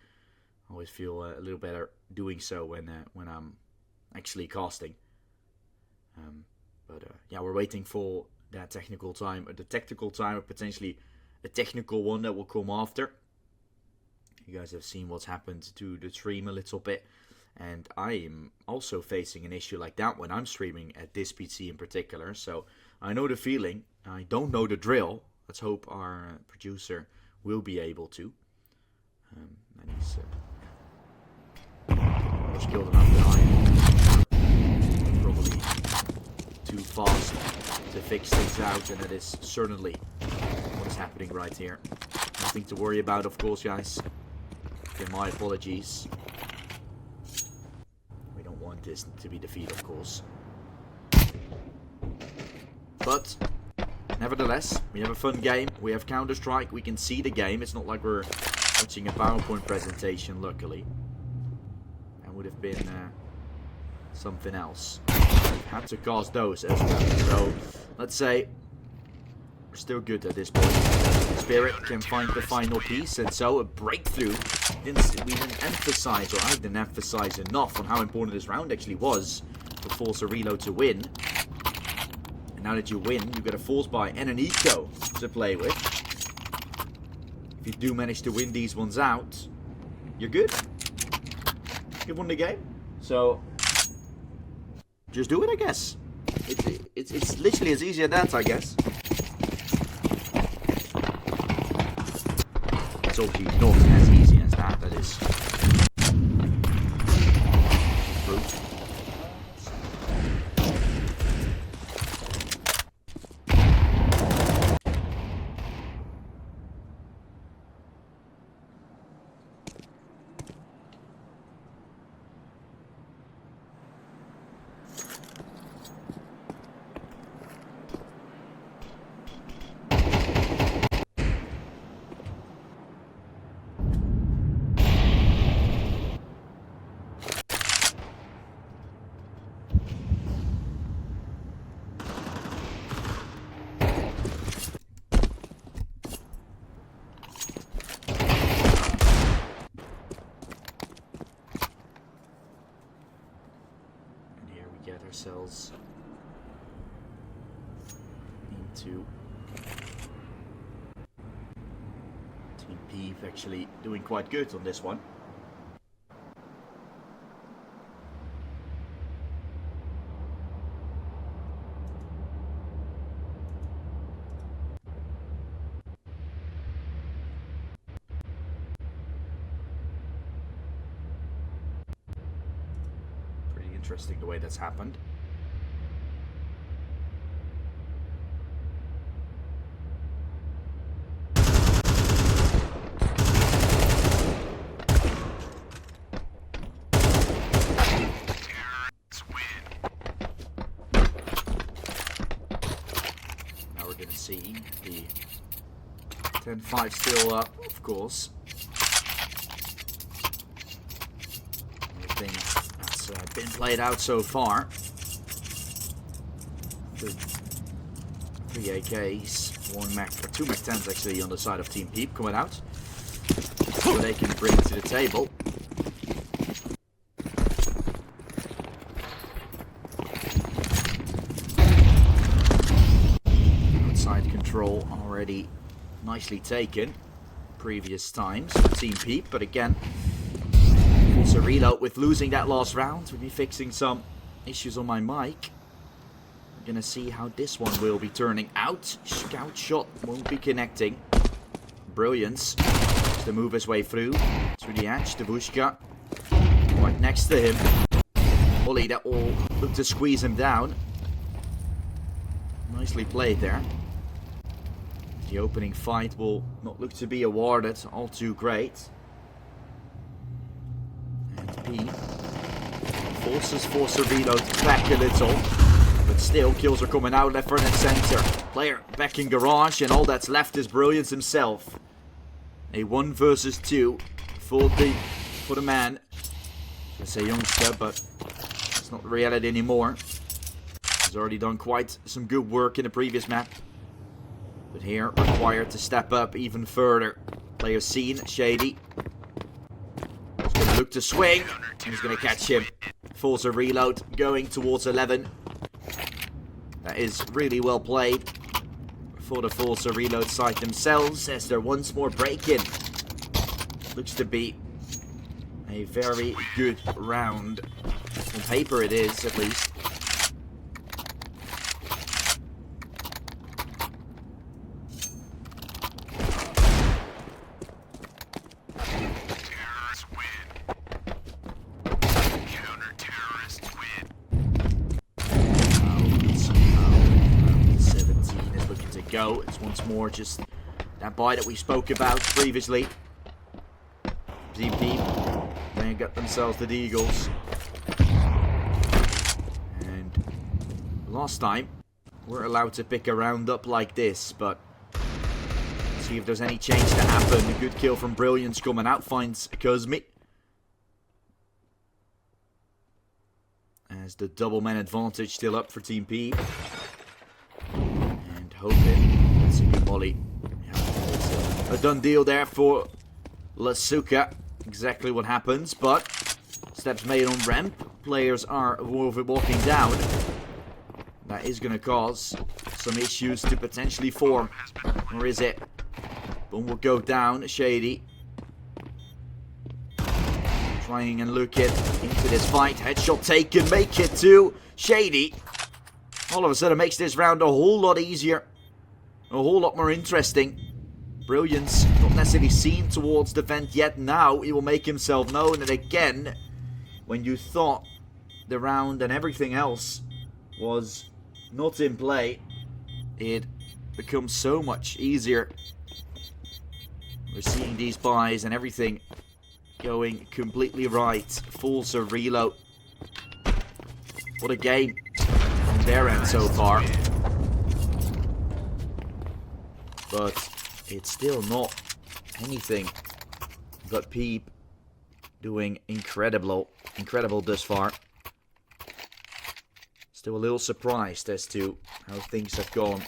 I always feel a little better doing so when I'm actually casting. Yeah, we're waiting for that technical time, or the tactical time, or potentially a technical one that will come after. You guys have seen what's happened to the stream a little bit, and I am also facing an issue like that when I'm streaming at this PC in particular. So I know the feeling. I don't know the drill. Let's hope our producer will be able to. And he's more skilled enough than I am. Probably too fast to fix things out, and that is certainly what is happening right here. Nothing to worry about, of course, guys. Okay, my apologies. We don't want this to be defeat, of course. But nevertheless, we have a fun game. We have Counter-Strike. We can see the game. It's not like we're watching a PowerPoint presentation, luckily. That would have been something else. We've had to cast those as well. So, let's say we're still good at this point. Spirit can find the final piece, and so a breakthrough. We didn't emphasize, or I didn't emphasize enough on how important this round actually was for FORZE Reload to win. And now that you win, you get a force buy and an eco to play with. If you do manage to win these ones out, you're good. You've won the game. So just do it, I guess. It's literally as easy as that, I guess. It's obviously not as easy as that. That is true. Get ourselves into Team PeeP actually doing quite good on this one. Interesting the way that's happened. see the 10-5 still up, of course. Everything that's been played out so far. The 3 AKs, 1 Mac, or 2 Mac 10s actually on the side of Team PeeP coming out. So they can bring to the table. Outside control already nicely taken previous times for Team PeeP, but again, also reload with losing that last round. We'll be fixing some issues on my mic. We're gonna see how this one will be turning out. Scout shot won't be connecting. Brilliance to move his way through to the edge. Devushka right next to him. Ollie that will look to squeeze him down. Nicely played there. The opening fight will not look to be awarded all too great. And PeeP forces FORZE reload back a little. But still, kills are coming out left, right and center. Player back in garage, and all that's left is Brilliance himself. A 1 versus 2 for the man. It's a youngster, but it's not the reality anymore. He's already done quite some good work in the previous map. But here, required to step up even further. Player seen, Shady. He's going to look to swing. And he's going to catch him. FORZE reload going towards 11. That is really well played for the FORZE reload side themselves, as they're once more breaking. Looks to be a very good round. On paper it is, at least. Terrorists win. Counter-terrorists win. 17 is looking to go. It's once more just that buy that we spoke about previously. Team PeeP, they got themselves the Eagles. And last time, we're allowed to pick a round up like this, but see if there's any change to happen. A good kill from Brilliance coming out, finds Kuzmi. As the double man advantage still up for Team PeeP. And hoping that's a good molly. Yeah, it's a done deal there for Lasuka. Exactly what happens, but steps made on ramp. Players are walking down. That is going to cause some issues to potentially form. Or is it? Boom will go down. Shady trying and looking into this fight. Headshot taken. Make it to Shady. All of a sudden makes this round a whole lot easier. A whole lot more interesting. Brilliance not necessarily seen towards the vent yet. Now he will make himself known. And again, when you thought the round and everything else was not in play, it becomes so much easier. We're seeing these buys and everything going completely right. FORZE reload. What a game on their end so far. But it's still not anything but PeeP doing incredible thus far. Still a little surprised as to how things have gone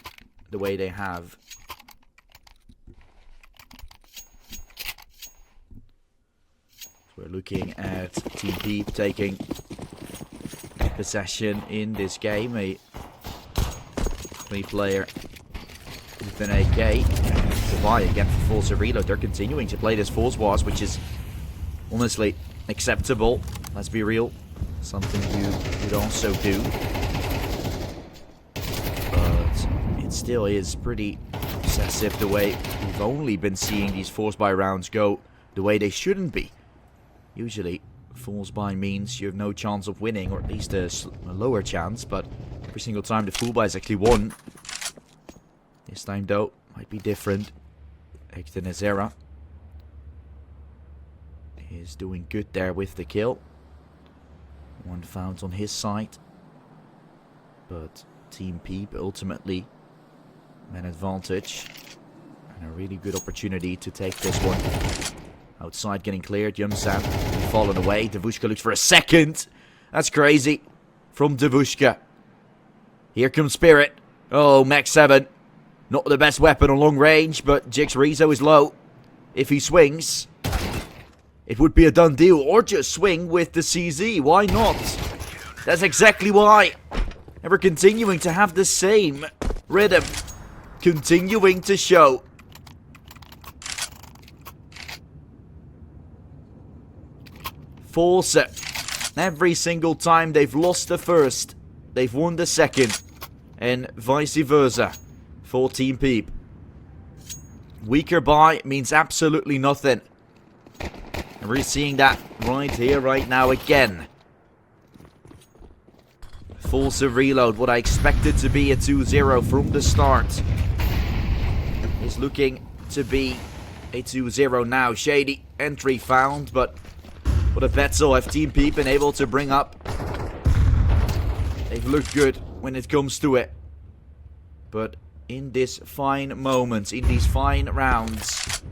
the way they have. So we're looking at Team PeeP taking possession in this game. A 3-player with an AK. Buy again for FORZE reload. They're continuing to play this FORZE Wars, which is honestly acceptable. Let's be real. Something you would also do. But it still is pretty obsessive the way we've only been seeing these FORZE buy rounds go the way they shouldn't be. Usually, FORZE buy means you have no chance of winning, or at least a lower chance, but every single time the full buy is actually won. This time though, might be different. Hector Nazera is doing good there with the kill. One found on his side. But Team PeeP ultimately an advantage. And a really good opportunity to take this one. Outside getting cleared. Yumsan fallen away. Devushka looks for a second. That's crazy. From Devushka. Here comes Spirit. Oh, Mech 7. Not the best weapon on long range, but Jix Rizzo is low. If he swings, it would be a done deal. Or just swing with the CZ. Why not? That's exactly why. And we're continuing to have the same rhythm. Continuing to show. FORZE. Every single time they've lost the first, they've won the second. And vice versa for Team PeeP. Weaker buy means absolutely nothing. And we're seeing that right here, right now again. FORZE reload, what I expected to be a 2-0 from the start, is looking to be a 2-0 now. Shady entry found, but what a battle have Team PeeP been able to bring up. They've looked good when it comes to it. But in this fine moment, in these fine rounds,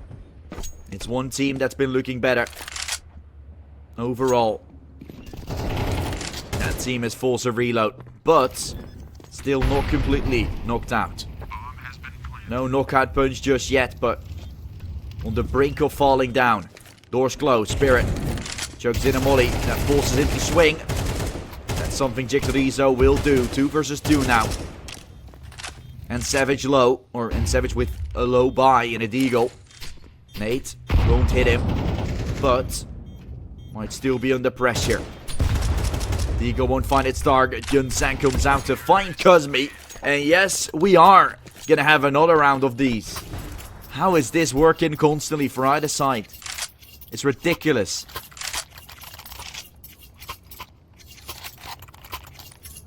it's one team that's been looking better. Overall. That team is FORZE reload, but still not completely knocked out. No knockout punch just yet, but on the brink of falling down. Doors closed. Spirit chugs in a molly. That forces him to swing. That's something Jix Rizzo will do. 2 versus 2 now. And Savage low, and Savage with a low buy in a deagle. Nate won't hit him, but might still be under pressure. Deagle won't find its target. Yunsan comes out to find Kuzmi. And yes, we are gonna have another round of these. How is this working constantly for either side? It's ridiculous.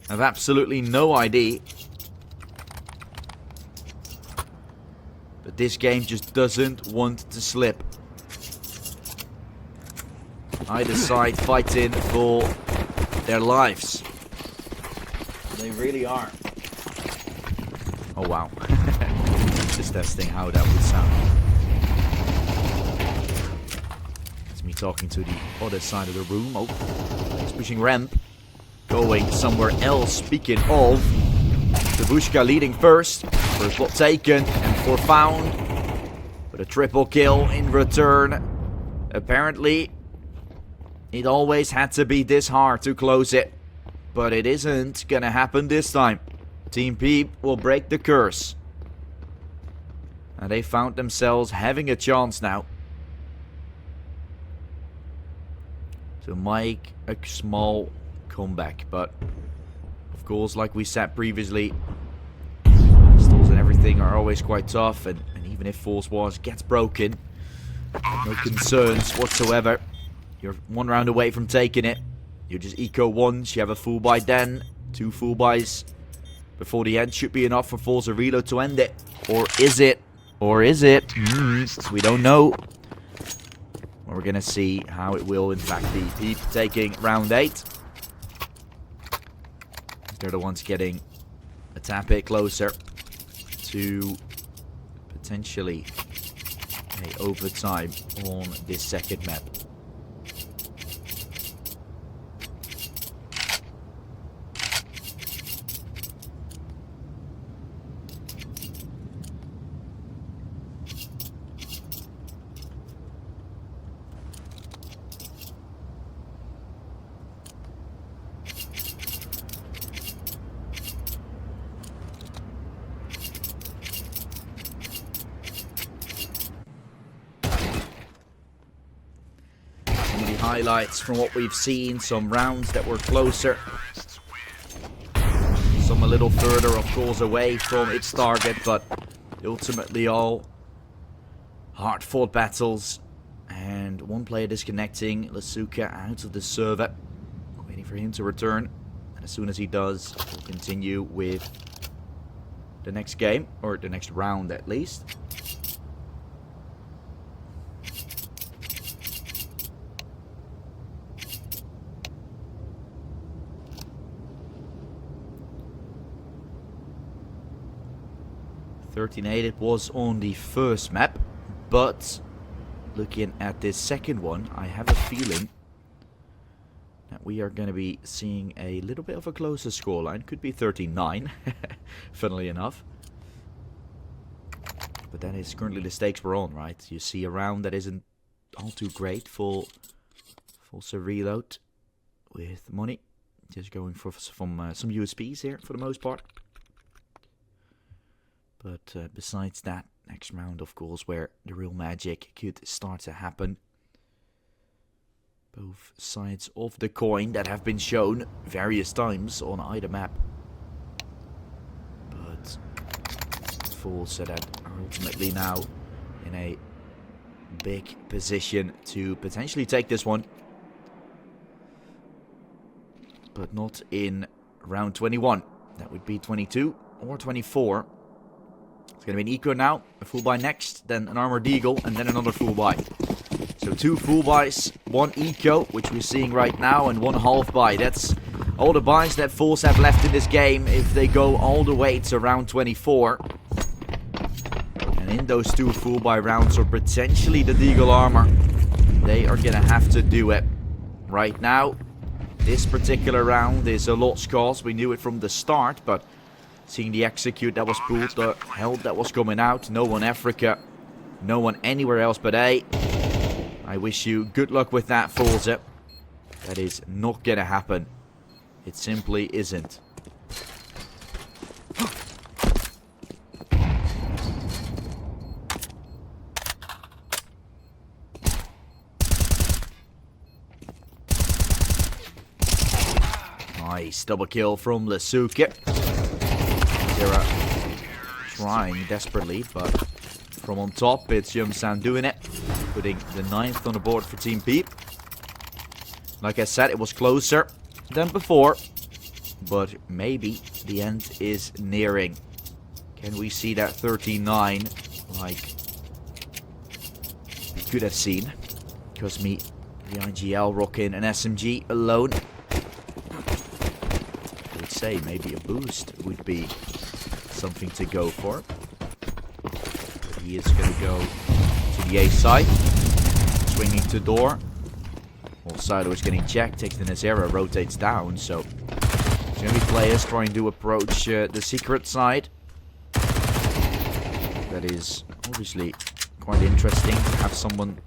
I have absolutely no idea. But this game just doesn't want to slip. Either side fighting for their lives. They really are. Oh wow. Just testing how that would sound. It's me talking to the other side of the room. Oh, he's pushing ramp. Going somewhere else. Speaking of, Devushka leading first. First block taken and 4 found. But a triple kill in return. Apparently, it always had to be this hard to close it. But it isn't gonna happen this time. Team PeeP will break the curse. And they found themselves having a chance now to make a small comeback. But, of course, like we said previously, stalls and everything are always quite tough. And even if FORZE Wars gets broken, no concerns whatsoever. You're 1 round away from taking it. You just eco once. You have a full buy then. 2 full buys before the end should be enough for FORZE reload to end it. Or is it? Or is it? We don't know. Well, we're going to see how it will in fact be. PeeP taking round 8. They're the ones getting a tad bit closer to potentially a overtime on this second map. Highlights from what we've seen, some rounds that were closer, some a little further of course away from its target, but ultimately all hard fought battles. And 1 player disconnecting, Lasuka out of the server, waiting for him to return, and as soon as he does, we'll continue with the next game, or the next round at least. 13-8 it was on the first map, but looking at this second one, I have a feeling that we are going to be seeing a little bit of a closer scoreline. Could be 13-9, funnily enough. But that is currently the stakes we're on, right? You see a round that isn't all too great. Full reload with money. Just going for some USPs here for the most part. But besides that, next round, of course, where the real magic could start to happen. Both sides of the coin that have been shown various times on either map. But FORZE that are ultimately now in a big position to potentially take this one. But not in round 21. That would be 22 or 24. It's going to be an eco now, a full buy next, then an armored eagle, and then another full buy. So 2 full buys, 1 eco, which we're seeing right now, and 1 half buy. That's all the buys that FORZE have left in this game if they go all the way to round 24. And in those 2 full buy rounds, or potentially the deagle armor, they are going to have to do it. Right now, this particular round is a lost cause. We knew it from the start, but seeing the execute that was pulled, the help that was coming out, no one Africa, no one anywhere else but A. I wish you good luck with that, FORZE. That is not gonna happen. It simply isn't. Nice double kill from Lesuke. Zera trying desperately, but from on top, it's Yumsan doing it. Putting the 9th on the board for Team PeeP. Like I said, it was closer than before. But maybe the end is nearing. Can we see that 13-9 like we could have seen? Because me, the IGL rocking an SMG alone. I would say maybe a boost would be something to go for. But he is going to go to the A side. Swinging to door. Silo is getting checked. Takes the Nazera, rotates down. So there's going to be players trying to approach the secret side. That is obviously quite interesting to have someone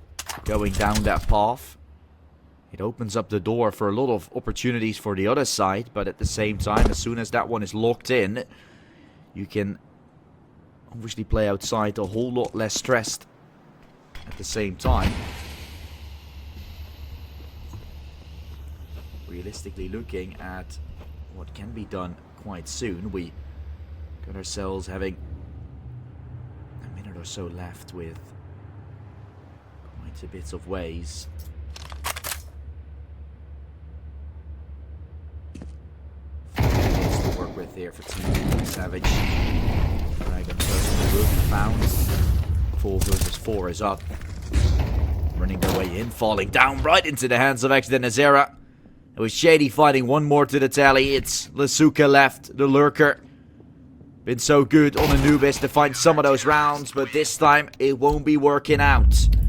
going down that path. It opens up the door for a lot of opportunities for the other side. But at the same time, as soon as that one is locked in, you can obviously play outside a whole lot less stressed at the same time. Realistically looking at what can be done quite soon, we got ourselves having a minute or so left with quite a bit of ways. To work with here for Team Savage. Dragon personally will be found. 4 versus 4 is up. Running their way in, falling down right into the hands of Exort and Nazera. It was Shady fighting one more to the tally. It's Lesuke left, the lurker. Been so good on Anubis to find some of those rounds, but this time it won't be working out.